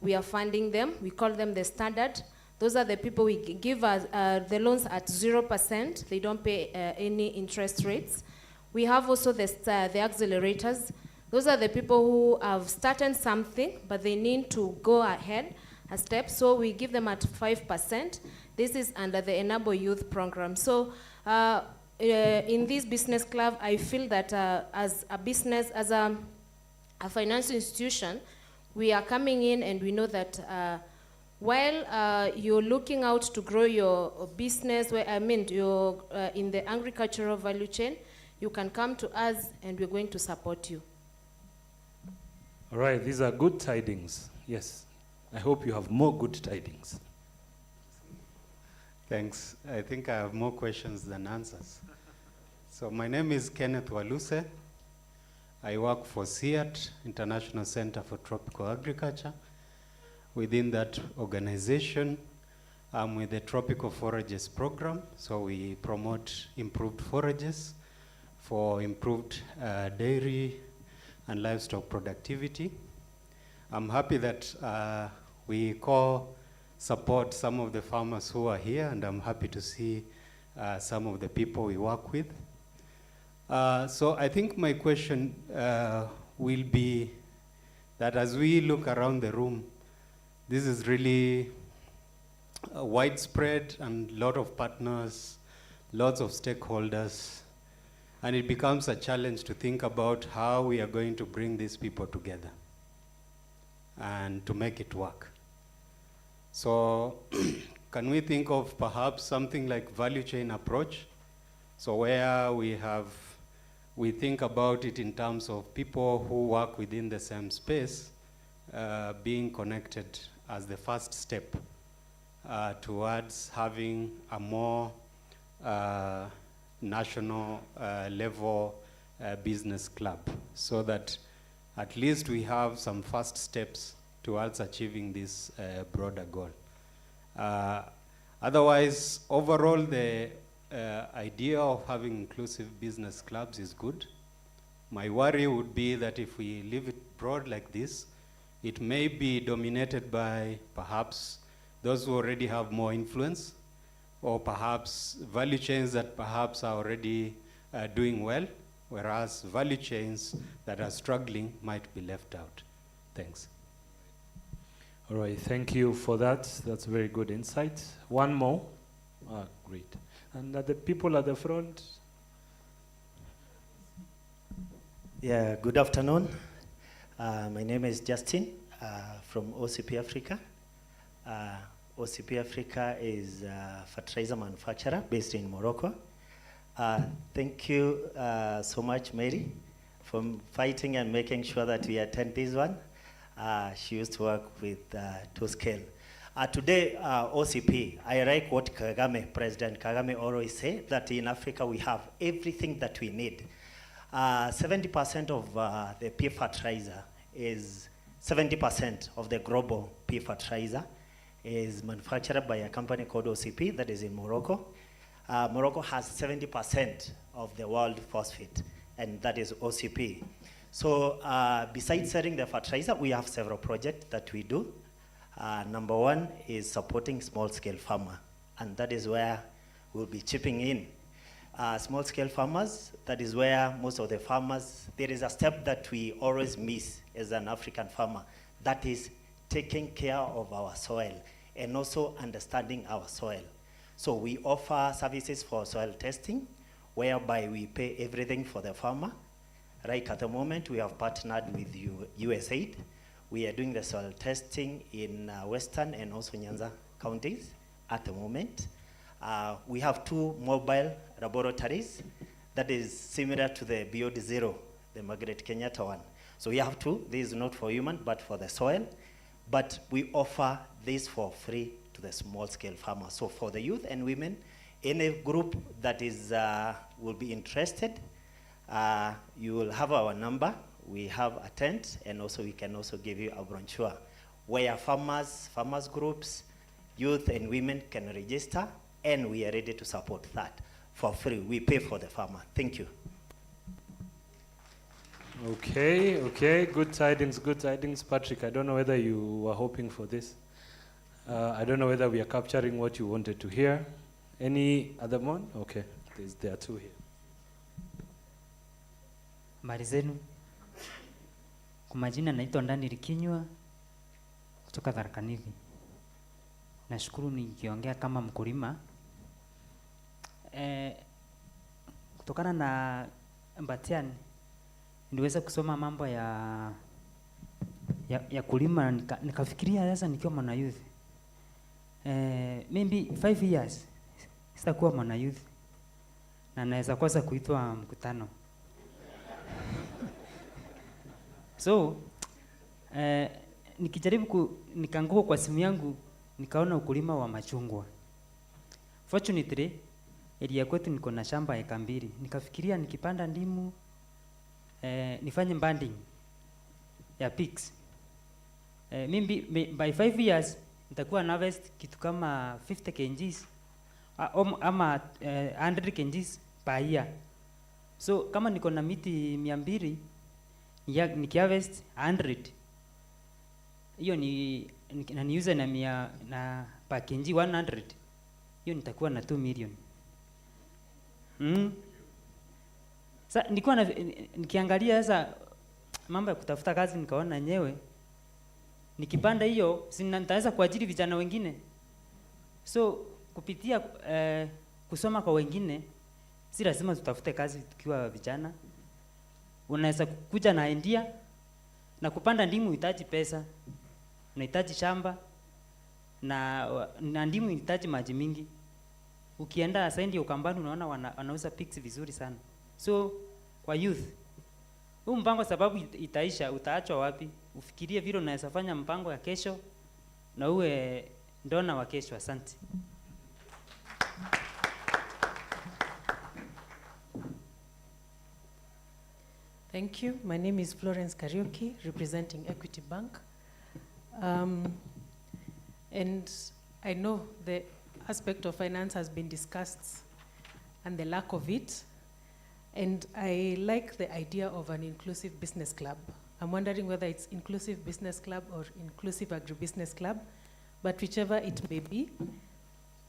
we are funding them. We call them the standard. Those are the people we give the loans at 0%. They don't pay any interest rates. We have also the accelerators. Those are the people who have started something, but they need to go ahead a step. So we give them at 5%. This is under the Enable Youth Program. So in this business club, I feel that as a business, as a financial institution, we are coming in and we know that while you're looking out to grow your business, you're in the agricultural value chain, you can come to us and we're going to support you. All right, these are good tidings. Yes, I hope you have more good tidings. Thanks. I think I have more questions than answers. So my name is Kenneth Waluse. I work for CIAT, International Center for Tropical Agriculture. Within that organization, I'm with the Tropical Forages Program. So we promote improved forages for improved dairy and livestock productivity. I'm happy that we support some of the farmers who are here, and I'm happy to see some of the people we work with. So I think my question will be that as we look around the room, this is really widespread and a lot of partners, lots of stakeholders, and it becomes a challenge to think about how we are going to bring these people together and to make it work. So can we think of perhaps something like value chain approach? So where we think about it in terms of people who work within the same space being connected as the first step towards having a more national level business club, so that at least we have some first steps towards achieving this broader goal. Otherwise, overall, the idea of having inclusive business clubs is good. My worry would be that if we leave it broad like this, it may be dominated by perhaps those who already have more influence, or perhaps value chains that perhaps are already doing well, whereas value chains that are struggling might be left out. Thanks. All right, thank you for that. That's very good insight. One more. Great. And the people at the front. Yeah, good afternoon. My name is Justin from OCP Africa. OCP Africa is a fertilizer manufacturer based in Morocco. Thank you so much, Mary, for fighting and making sure that we attend this one. She used to work with TwoScale. Today, OCP, I like what President Kagame always say, that in Africa we have everything that we need. 70% of the pea fertilizer is 70% of the global pea fertilizer is manufactured by a company called OCP that is in Morocco. Morocco has 70% of the world phosphate, and that is OCP. So besides selling the fertilizer, we have several projects that we do. Number one is supporting small-scale farmer, and that is where we'll be chipping in. Small-scale farmers, that is where most of the farmers, there is a step that we always miss as an African farmer, that is taking care of our soil and also understanding our soil. So we offer services for soil testing, whereby we pay everything for the farmer. Right at the moment, we have partnered with USAID. We are doing the soil testing in Western and also Nyanza counties at the moment. We have 2 mobile laboratories that is similar to the Beyond Zero, the Margaret Kenyatta one. So we have 2. This is not for human, but for the soil. But we offer this for free to the small-scale farmers. So for the youth and women, any group that is will be interested, you will have our number. We have a tent, and also we can also give you a brochure where farmers groups, youth and women can register, and we are ready to support that for free. We pay for the farmer. Thank you. Okay, good tidings. Patrick, I don't know whether you were hoping for this. I don't know whether we are capturing what you wanted to hear. Any other one? Okay, there are 2 here. Habari zenu. Kwa majina naitwa Ndani Likinywa kutoka Tharaka Nithi. Nashukuru nikiongea kama mkulima. Kutokana na Mbatiani niliweza kusoma mambo ya kulima, nikafikiria sasa nikiwa mwana youth. Maybe 5 years sitakuwa mwana youth na naweza kosa kuitwa mkutano. So nikijaribu nikaanguka kwa simu yangu nikaona ukulima wa machungwa. Fortunately area kwetu niko na shamba eka 2. Nikafikiria nikipanda ndimu nifanye banding ya pigs. Maybe by 5 years nitakuwa na harvest kitu kama 50 kgs ama 100 kgs per year. So kama niko na miti 200 nikiharvest 100, hiyo na niuze na per kg 100, hiyo nitakuwa na 2 million. Sasa nilikuwa nikiangalia sasa mambo ya kutafuta kazi, nikaona yenyewe nikipanda hiyo nitaweza kuajiri vijana wengine. So kupitia kusoma kwa wengine, si lazima tutafute kazi tukiwa vijana. Unaweza kuja na idea, na kupanda ndimu unahitaji pesa, unahitaji shamba, na ndimu inahitaji maji mingi. Ukienda Saindi Ukambani unaona wanauza pigs vizuri sana. So kwa youth, huu mpango sababu itaisha, utaachwa wapi? Ufikirie vile unaweza fanya mpango ya kesho na uwe ndona wa kesho. Asante. Thank you. My name is Florence Kariuki, representing Equity Bank. And I know the aspect of finance has been discussed and the lack of it. And I like the idea of an inclusive business club. I'm wondering whether it's inclusive business club or inclusive agribusiness club, but whichever it may be,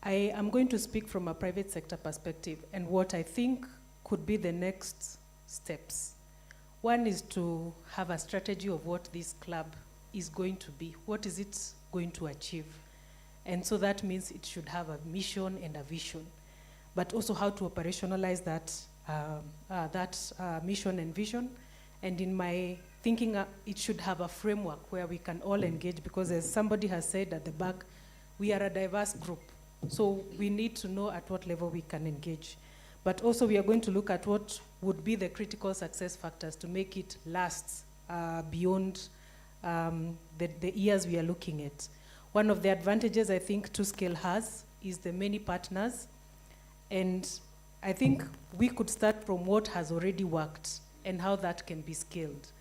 I am going to speak from a private sector perspective and what I think could be the next steps. One is to have a strategy of what this club is going to be. What is it going to achieve? And so that means it should have a mission and a vision, but also how to operationalize that mission and vision. And in my thinking, it should have a framework where we can all engage, because as somebody has said at the back, we are a diverse group. So we need to know at what level we can engage. But also we are going to look at what would be the critical success factors to make it last beyond the years we are looking at. One of the advantages I think 2Scale has is the many partners. And I think we could start from what has already worked and how that can be scaled.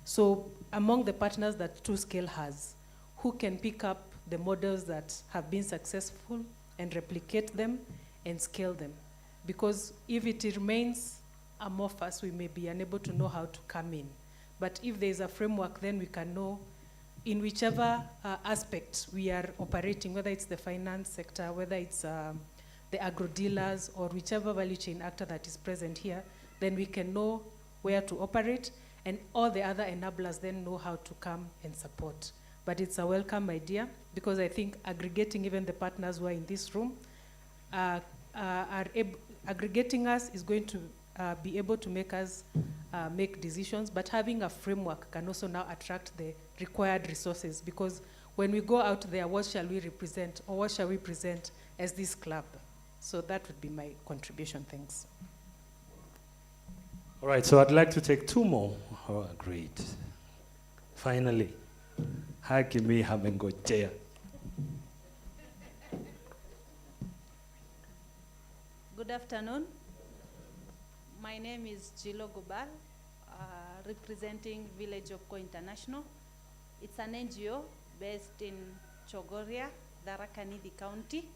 So among the partners that 2Scale has, who can pick up the models that have been successful and replicate them and scale them? Because if it remains amorphous, we may be unable to know how to come in. But if there is a framework, then we can know in whichever aspect we are operating, whether it's the finance sector, whether it's the agro dealers, or whichever value chain actor that is present here, then we can know where to operate, and all the other enablers then know how to come and support. But it's a welcome idea, because I think aggregating even the partners who are in this room aggregating us is going to be able to make us make decisions, but having a framework can also now attract the required resources, because when we go out there, what shall we represent, or what shall we present as this club? So that would be my contribution. Thanks. All right, so I'd like to take 2 more. Oh, great. Finally, Hakimi Hamengochea. Good afternoon. My name is Jilo Gobal, representing Village of Co International. It's an NGO based in Chogoria, Tharaka Nithi County.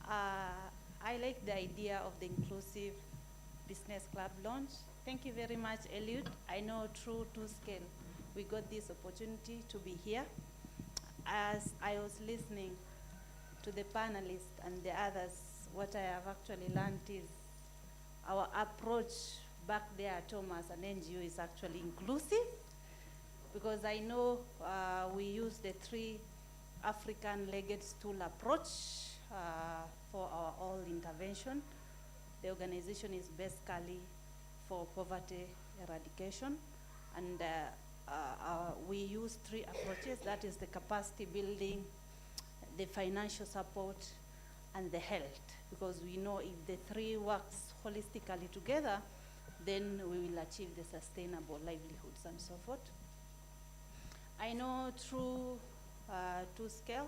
I like the idea of the inclusive business club launch. Thank you very much, Eliud. I know through 2Scale we got this opportunity to be here. As I was listening to the panelists and the others, what I have actually learned is our approach back there at home as an NGO is actually inclusive, because I know we use the 3 African legged stool approach for our all intervention. The organization is basically for poverty eradication, and we use 3 approaches. That is the capacity building, the financial support, and the health, because we know if the 3 works holistically together, then we will achieve the sustainable livelihoods and so forth. I know through 2Scale,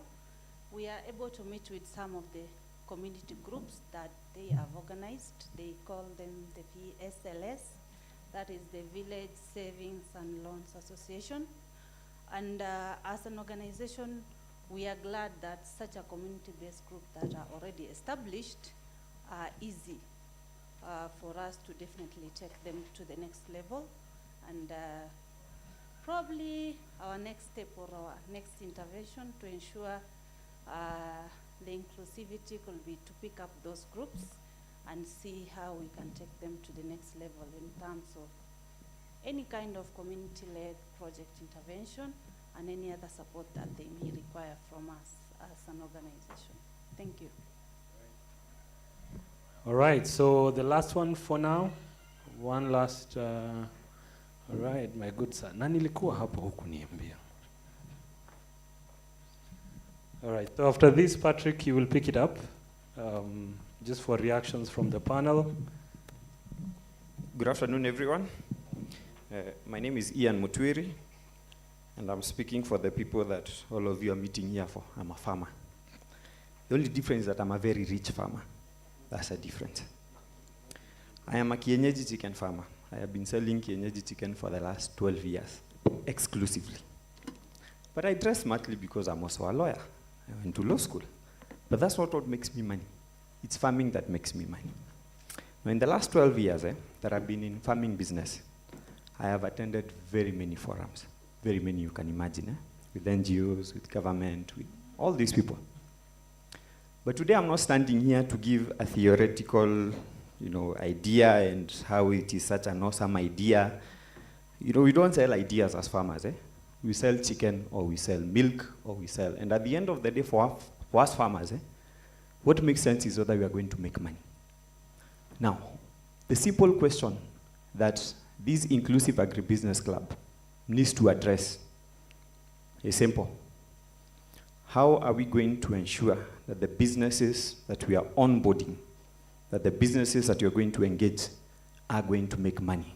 we are able to meet with some of the community groups that they have organized. They call them the VSLS, that is the Village Savings and Loans Association. And as an organization, we are glad that such a community-based group that are already established are easy for us to definitely take them to the next level. And probably our next step or our next intervention to ensure the inclusivity could be to pick up those groups and see how we can take them to the next level in terms of any kind of community-led project intervention and any other support that they may require from us as an organization. Thank you. All right, so the last one for now. One last, all right, my good son. Nani likuwa hapo hukuniambia. All right, so after this, Patrick, you will pick it up, just for reactions from the panel. Good afternoon, everyone. My name is Ian Mutwiri, and I'm speaking for the people that all of you are meeting here for. I'm a farmer. The only difference is that I'm a very rich farmer. That's a difference. I am a kienyeji chicken farmer. I have been selling kienyeji chicken for the last 12 years, exclusively. But I dress smartly because I'm also a lawyer. I went to law school. But that's not what makes me money. It's farming that makes me money. Now, in the last 12 years that I've been in farming business, I have attended very many forums, very many you can imagine, with NGOs, with government, with all these people. But today I'm not standing here to give a theoretical, idea and how it is such an awesome idea. We don't sell ideas as farmers. We sell chicken, or we sell milk, or we sell. And at the end of the day, for us farmers, what makes sense is whether we are going to make money. Now, the simple question that this inclusive agribusiness club needs to address is simple. How are we going to ensure that the businesses that we are onboarding, that the businesses that you're going to engage are going to make money?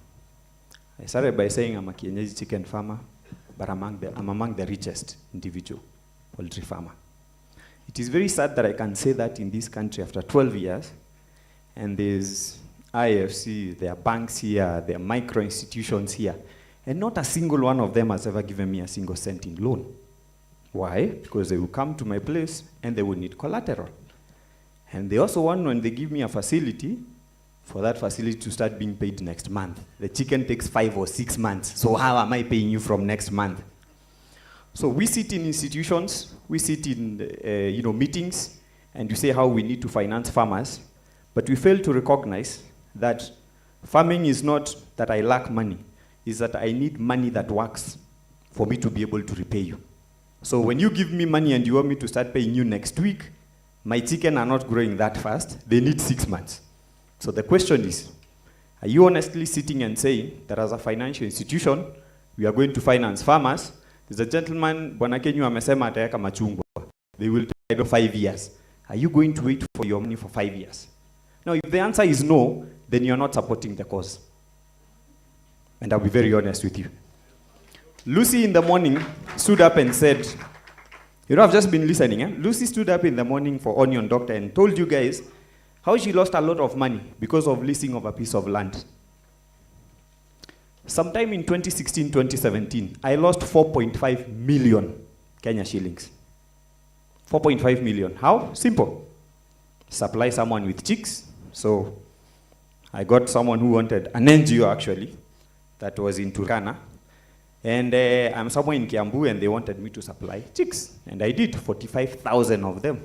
I started by saying I'm a kienyeji chicken farmer, but I'm among the richest individual poultry farmer. It is very sad that I can say that in this country after 12 years, and there's IFC, there are banks here, there are micro institutions here, and not a single one of them has ever given me a single cent in loan. Why? Because they will come to my place and they will need collateral. And they also want, when they give me a facility, for that facility to start being paid next month. The chicken takes 5 or 6 months, so how am I paying you from next month? So we sit in institutions, we sit in meetings, and you say how we need to finance farmers, but we fail to recognize that farming is not that I lack money, it's that I need money that works for me to be able to repay you. So when you give me money and you want me to start paying you next week, my chicken are not growing that fast, they need 6 months. So the question is, are you honestly sitting and saying that as a financial institution, we are going to finance farmers? There's a gentleman, Bwana Kenyu amesema ataweka machungwa. They will take 5 years. Are you going to wait for your money for 5 years? Now, if the answer is no, then you're not supporting the cause. And I'll be very honest with you. Lucy in the morning stood up and said, you know, I've just been listening. Lucy stood up in the morning for Onion Doctor and told you guys how she lost a lot of money because of leasing of a piece of land. Sometime in 2016, 2017, I lost 4.5 million Kenya shillings. 4.5 million. How? Simple. Supply someone with chicks. So I got someone who wanted an NGO actually that was in Turkana. And I'm somewhere in Kiambu and they wanted me to supply chicks. And I did 45,000 of them.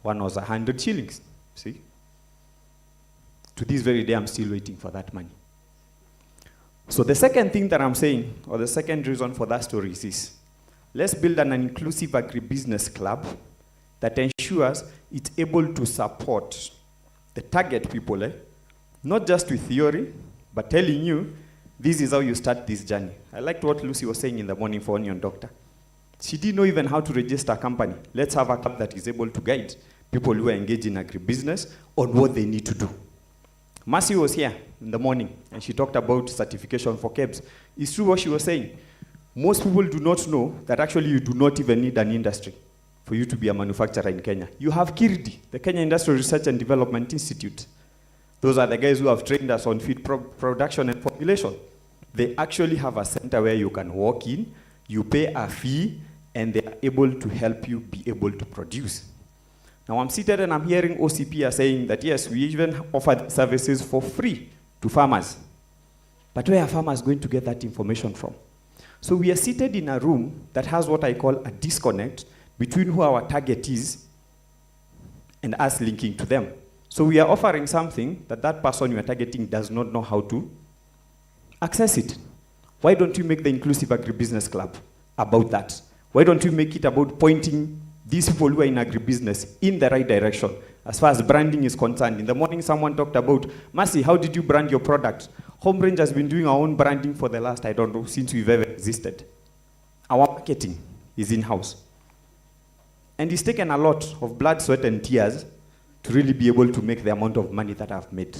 One was 100 shillings. See? To this very day, I'm still waiting for that money. So the second thing that I'm saying, or the second reason for that story is this. Let's build an inclusive agribusiness club that ensures it's able to support the target people, not just with theory, but telling you, this is how you start this journey. I liked what Lucy was saying in the morning for Onion Doctor. She didn't know even how to register a company. Let's have a club that is able to guide people who are engaged in agribusiness on what they need to do. Mercy was here in the morning, and she talked about certification for KEBS. It's true what she was saying. Most people do not know that actually you do not even need an industry for you to be a manufacturer in Kenya. You have KIRDI, the Kenya Industrial Research and Development Institute. Those are the guys who have trained us on feed production and formulation. They actually have a center where you can walk in, you pay a fee, and they are able to help you be able to produce. Now I'm seated and I'm hearing OCP are saying that yes, we even offer services for free to farmers. But where are farmers going to get that information from? So we are seated in a room that has what I call a disconnect between who our target is and us linking to them. So we are offering something that that person you are targeting does not know how to access it. Why don't you make the Inclusive Agribusiness Club about that? Why don't you make it about pointing these people who are in agribusiness in the right direction as far as branding is concerned? In the morning, someone talked about, Mercy, how did you brand your product? Home Range has been doing our own branding for the last, I don't know, since we've ever existed. Our marketing is in-house. And it's taken a lot of blood, sweat, and tears to really be able to make the amount of money that I've made.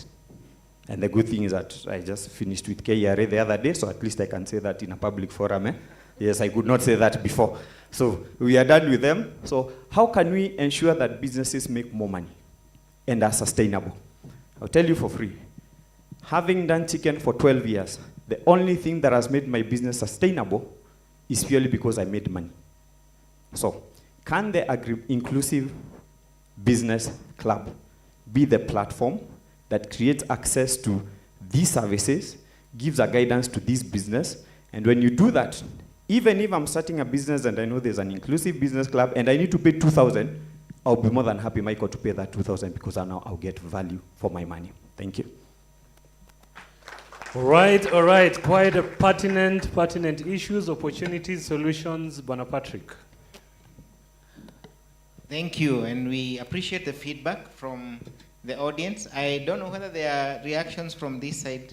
And the good thing is that I just finished with KRA the other day, so at least I can say that in a public forum. Yes, I could not say that before. So we are done with them. So how can we ensure that businesses make more money and are sustainable? I'll tell you for free. Having done chicken for 12 years, the only thing that has made my business sustainable is purely because I made money. So can the Inclusive Business Club be the platform that creates access to these services, gives a guidance to this business, and when you do that, even if I'm starting a business and I know there's an Inclusive Business Club and I need to pay 2,000, I'll be more than happy, Michael, to pay that 2,000 because now I'll get value for my money. Thank you. All right. Quite a pertinent issues, opportunities, solutions. Bwana Patrick. Thank you, and we appreciate the feedback from the audience. I don't know whether there are reactions from this side.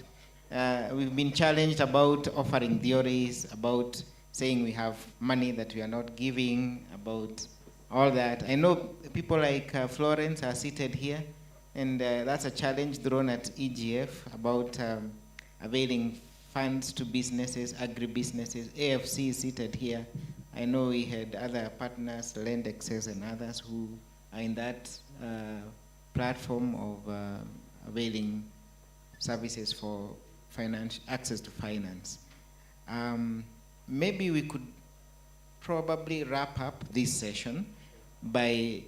We've been challenged about offering theories, about saying we have money that we are not giving, about all that. I know people like Florence are seated here, and that's a challenge thrown at EGF about availing funds to businesses, agribusinesses. AFC is seated here. I know we had other partners, Lendexes and others who are in that platform of availing services for access to finance. Maybe we could probably wrap up this session by,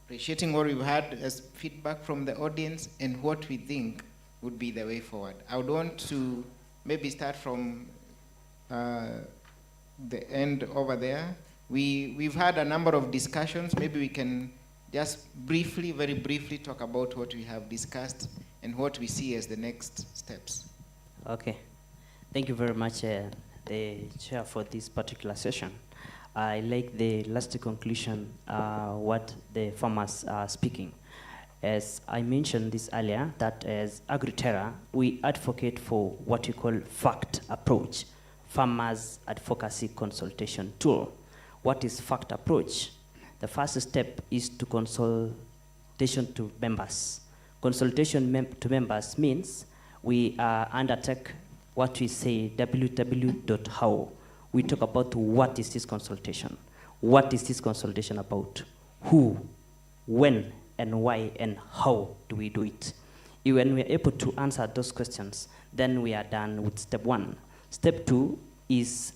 appreciating what we've had as feedback from the audience and what we think would be the way forward. I would want to maybe start from the end over there. We've had a number of discussions. Maybe we can just briefly, very briefly, talk about what we have discussed and what we see as the next steps. Okay. Thank you very much, the chair, for this particular session. I like the last conclusion, what the farmers are speaking. As I mentioned this earlier, that as AgriTerra, we advocate for what we call FACT approach, Farmers Advocacy Consultation Tool. What is FACT approach? The first step is to consultation to members. Consultation to members means we undertake what we say www.how. We talk about what is this consultation. What is this consultation about? Who, when, and why, and how do we do it? When we are able to answer those questions, then we are done with step one. Step two is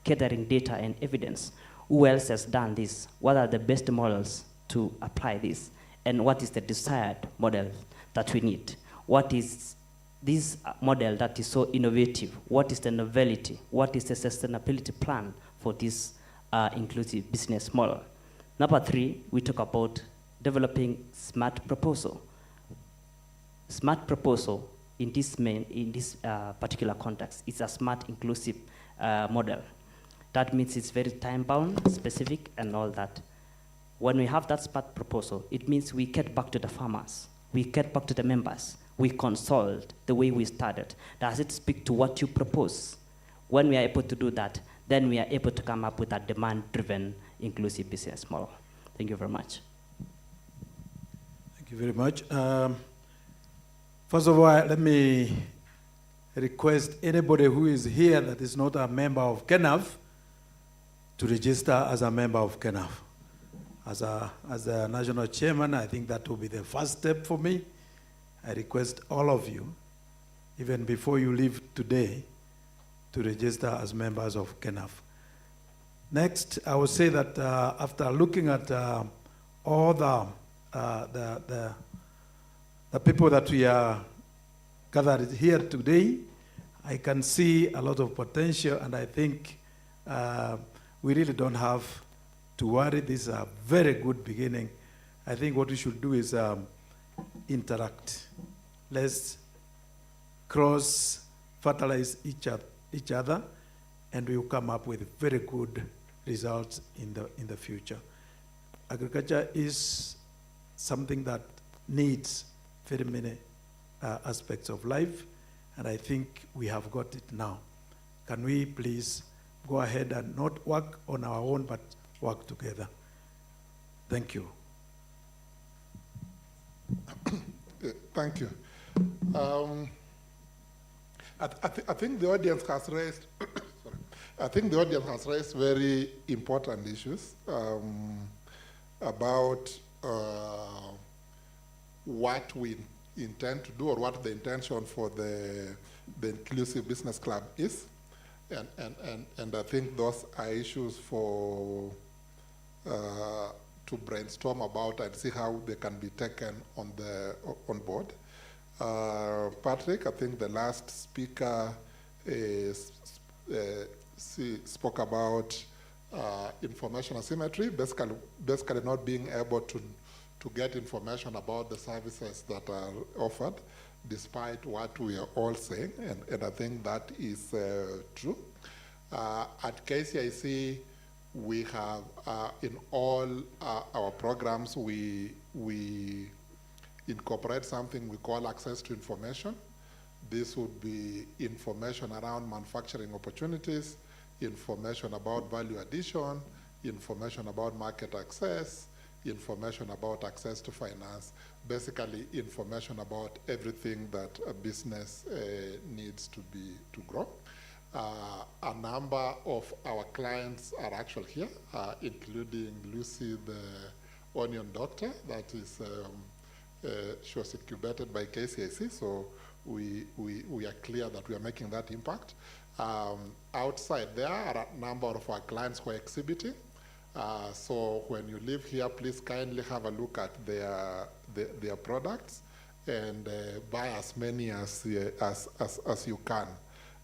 gathering data and evidence. Who else has done this? What are the best models to apply this? And what is the desired model that we need? What is this model that is so innovative? What is the novelty? What is the sustainability plan for this inclusive business model? Number three, we talk about developing smart proposal. Smart proposal in this particular context is a smart inclusive model. That means it's very time-bound, specific, and all that. When we have that smart proposal, it means we get back to the farmers, we get back to the members, we consult the way we started. Does it speak to what you propose? When we are able to do that, then we are able to come up with a demand-driven inclusive business model. Thank you very much. Thank you very much. First of all, let me request anybody who is here that is not a member of KENAF to register as a member of KENAF. As a national chairman, I think that will be the first step for me. I request all of you, even before you leave today, to register as members of KENAF. Next, I will say that after looking at all the people that we are gathered here today, I can see a lot of potential, and I think we really don't have to worry. This is a very good beginning. I think what we should do is interact. Let's cross-fertilize each other, and we will come up with very good results in the future. Agriculture is something that needs very many aspects of life, and I think we have got it now. Can we please go ahead and not work on our own, but work together? Thank you. Thank you. I think the audience has raised. Sorry. I think the audience has raised very important issues about what we intend to do, or what the intention for the Inclusive Business Club is, and I think those are issues for to brainstorm about and see how they can be taken on board. Patrick, I think the last speaker spoke about information asymmetry, basically not being able to get information about the services that are offered, despite what we are all saying, and I think that is true. At KCIC, we have in all our programs, we incorporate something we call access to information. This would be information around manufacturing opportunities, information about value addition, information about market access, information about access to finance, basically information about everything that a business needs to grow. A number of our clients are actually here, including Lucy, the onion doctor, that is, she was incubated by KCIC, so we are clear that we are making that impact. Outside there are a number of our clients who are exhibiting. So when you leave here, please kindly have a look at their products and buy as many as you can,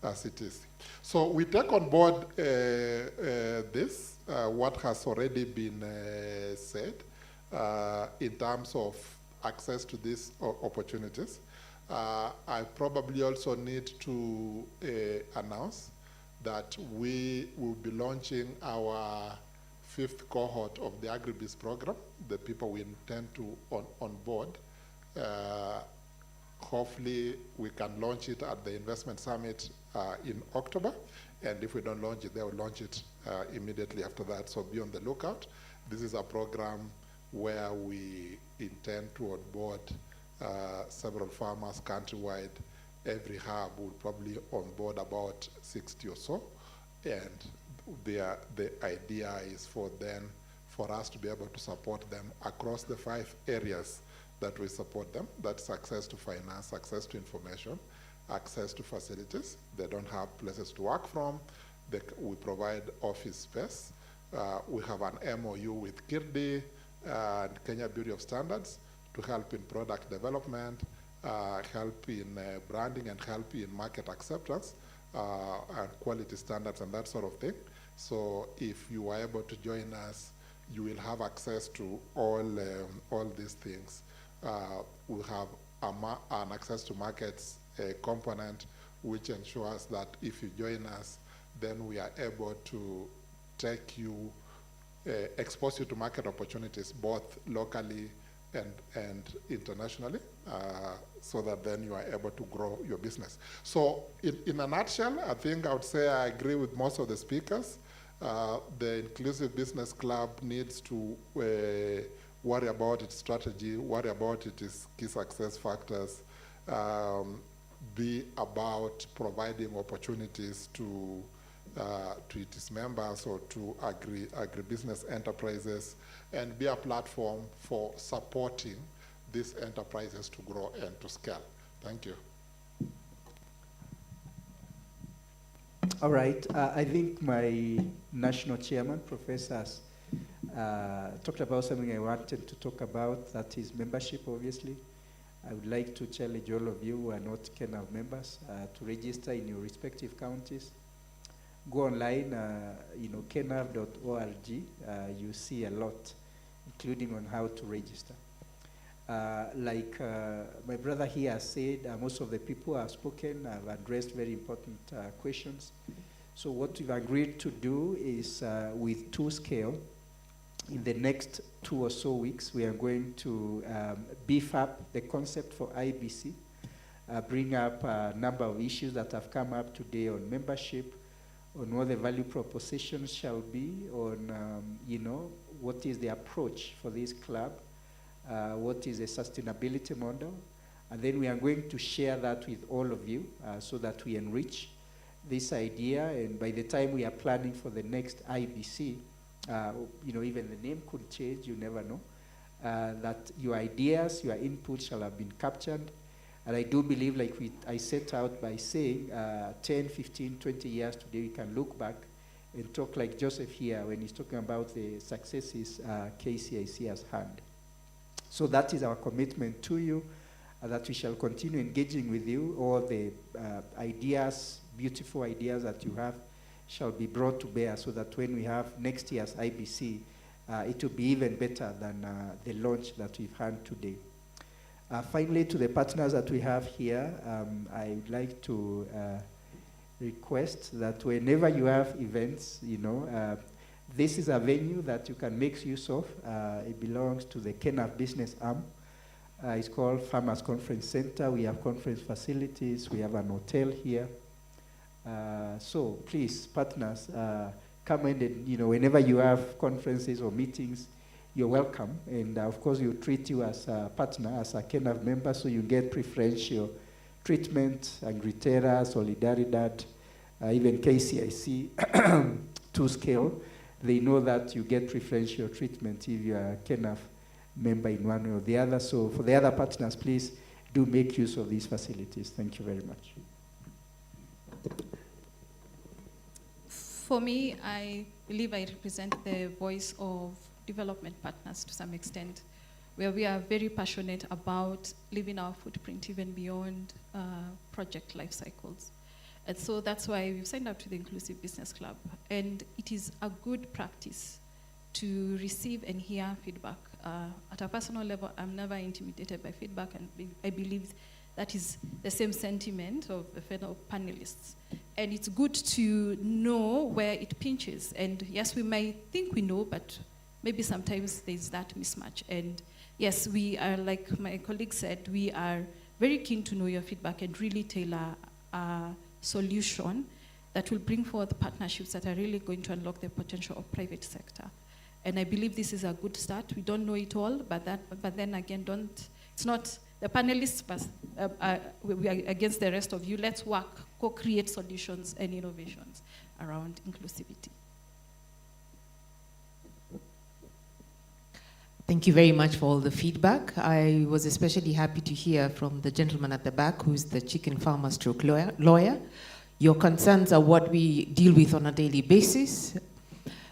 as it is. So we take on board this, what has already been said in terms of access to these opportunities. I probably also need to announce that we will be launching our fifth cohort of the Agribusiness program, the people we intend to onboard. Hopefully, we can launch it at the investment summit in October. And if we don't launch it, they will launch it immediately after that. So be on the lookout. This is a program where we intend to onboard several farmers countrywide. Every hub will probably onboard about 60 or so. And the idea is for us to be able to support them across the 5 areas that we support them. That's access to finance, access to information, access to facilities. They don't have places to work from. We provide office space. We have an MOU with KIRDI and Kenya Bureau of Standards to help in product development, help in branding, and help in market acceptance and quality standards and that sort of thing. So if you are able to join us, you will have access to all these things. We have an access to markets component, which ensures that if you join us, then we are able to take you, expose you to market opportunities, both locally and internationally, so that then you are able to grow your business. So in a nutshell, I think I would say I agree with most of the speakers. The Inclusive Business Club needs to worry about its strategy, worry about its key success factors, be about providing opportunities to its members or to agribusiness enterprises, and be a platform for supporting these enterprises to grow and to scale. Thank you. All right, I think my national chairman, professors, talked about something I wanted to talk about, that is membership, obviously. I would like to challenge all of you who are not KENAV members to register in your respective counties. Go online, kenav.org. You see a lot, including on how to register. Like my brother here said, most of the people have spoken, have addressed very important questions. So what we've agreed to do is with 2Scale, in the next 2 or so weeks, we are going to beef up the concept for IBC, bring up a number of issues that have come up today on membership, on what the value propositions shall be, on what is the approach for this club, what is a sustainability model, and then we are going to share that with all of you so that we enrich this idea. And by the time we are planning for the next IBC, even the name could change, you never know, that your ideas, your input shall have been captured. And I do believe, like I set out by saying, 10, 15, 20 years today, we can look back and talk like Joseph here when he's talking about the successes KCIC has had. So that is our commitment to you, that we shall continue engaging with you. All the ideas, beautiful ideas that you have shall be brought to bear, so that when we have next year's IBC, it will be even better than the launch that we've had today. Finally, to the partners that we have here, I would like to request that whenever you have events, this is a venue that you can make use of. It belongs to the KENAV business arm. It's called Farmers Conference Center. We have conference facilities. We have an hotel here. So please, partners, come in and, whenever you have conferences or meetings, you're welcome. And of course, we'll treat you as a partner, as a KENAV member, so you get preferential treatment, Agritera, Solidaridad, even KCIC, 2Scale. They know that you get preferential treatment if you are a KENAV member in one way or the other. So for the other partners, please do make use of these facilities. Thank you very much. For me, I believe I represent the voice of development partners to some extent, where we are very passionate about leaving our footprint even beyond project life cycles. And so that's why we've signed up to the Inclusive Business Club. And it is a good practice to receive and hear feedback. At a personal level, I'm never intimidated by feedback, and I believe that is the same sentiment of the fellow panelists. And it's good to know where it pinches. And yes, we might think we know, but maybe sometimes there's that mismatch. And yes, we are, like my colleague said, we are very keen to know your feedback and really tailor a solution that will bring forth partnerships that are really going to unlock the potential of private sector. And I believe this is a good start. We don't know it all, but then again, it's not the panelists, but we are against the rest of you. Let's work, co-create solutions and innovations around inclusivity. Thank you very much for all the feedback. I was especially happy to hear from the gentleman at the back, who's the chicken farmer stroke lawyer. Your concerns are what we deal with on a daily basis.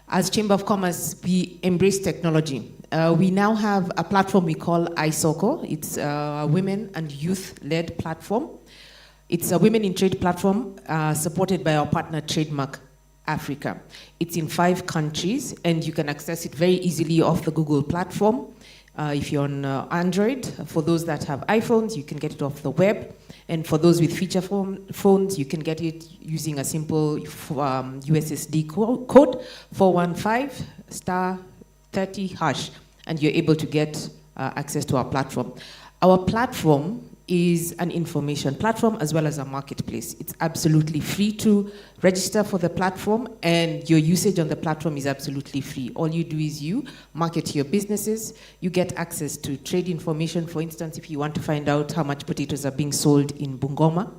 As Chamber of Commerce, we embrace technology. We now have a platform we call ISOCO. It's a women and youth-led platform. It's a women in trade platform supported by our partner Trademark Africa. It's in 5 countries, and you can access it very easily off the Google platform. If you're on Android, for those that have iPhones, you can get it off the web. And for those with feature phones, you can get it using a simple USSD code, 415*30#, and you're able to get access to our platform. Our platform is an information platform as well as a marketplace. It's absolutely free to register for the platform, and your usage on the platform is absolutely free. All you do is you market your businesses, you get access to trade information. For instance, if you want to find out how much potatoes are being sold in Bungoma,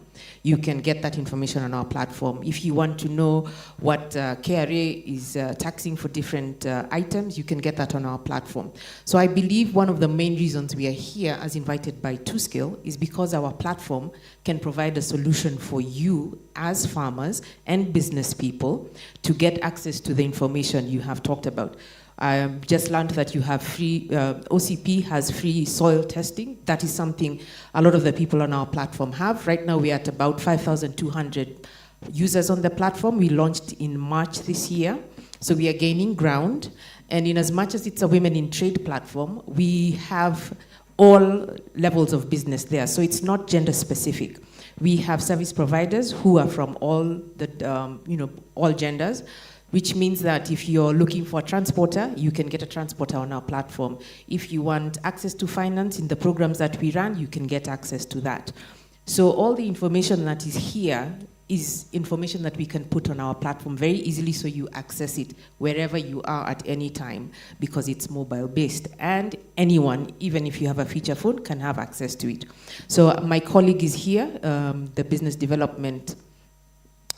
you can get that information on our platform. If you want to know what KRA is taxing for different items, you can get that on our platform. So I believe one of the main reasons we are here as invited by TwoScale is because our platform can provide a solution for you as farmers and business people to get access to the information you have talked about. I just learned that you have free, OCP has free soil testing. That is something a lot of the people on our platform have. Right now we're at about 5,200 users on the platform. We launched in March this year, so we are gaining ground. And in as much as it's a women in trade platform, we have all levels of business there, so it's not gender specific. We have service providers who are from all the, all genders, which means that if you're looking for a transporter, you can get a transporter on our platform. If you want access to finance in the programs that we run, you can get access to that. So all the information that is here is information that we can put on our platform very easily, so you access it wherever you are at any time, because it's mobile based, and anyone, even if you have a feature phone, can have access to it. So my colleague is here, the business development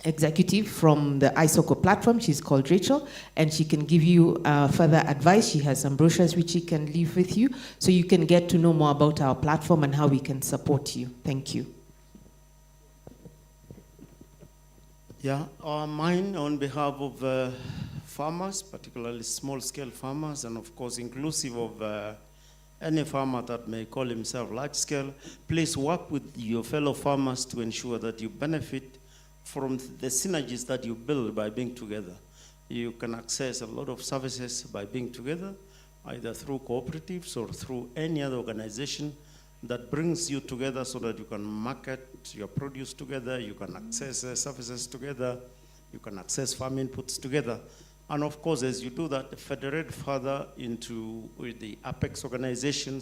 executive from the ISOCO platform. She's called Rachel, and she can give you further advice. She has some brochures which she can leave with you, so you can get to know more about our platform and how we can support you. Thank you. Yeah, mine on behalf of farmers, particularly small-scale farmers, and of course inclusive of any farmer that may call himself large-scale. Please work with your fellow farmers to ensure that you benefit from the synergies that you build by being together. You can access a lot of services by being together, either through cooperatives or through any other organization that brings you together so that you can market your produce together, you can access services together, you can access farm inputs together. And of course, as you do that, federate further into the Apex organizations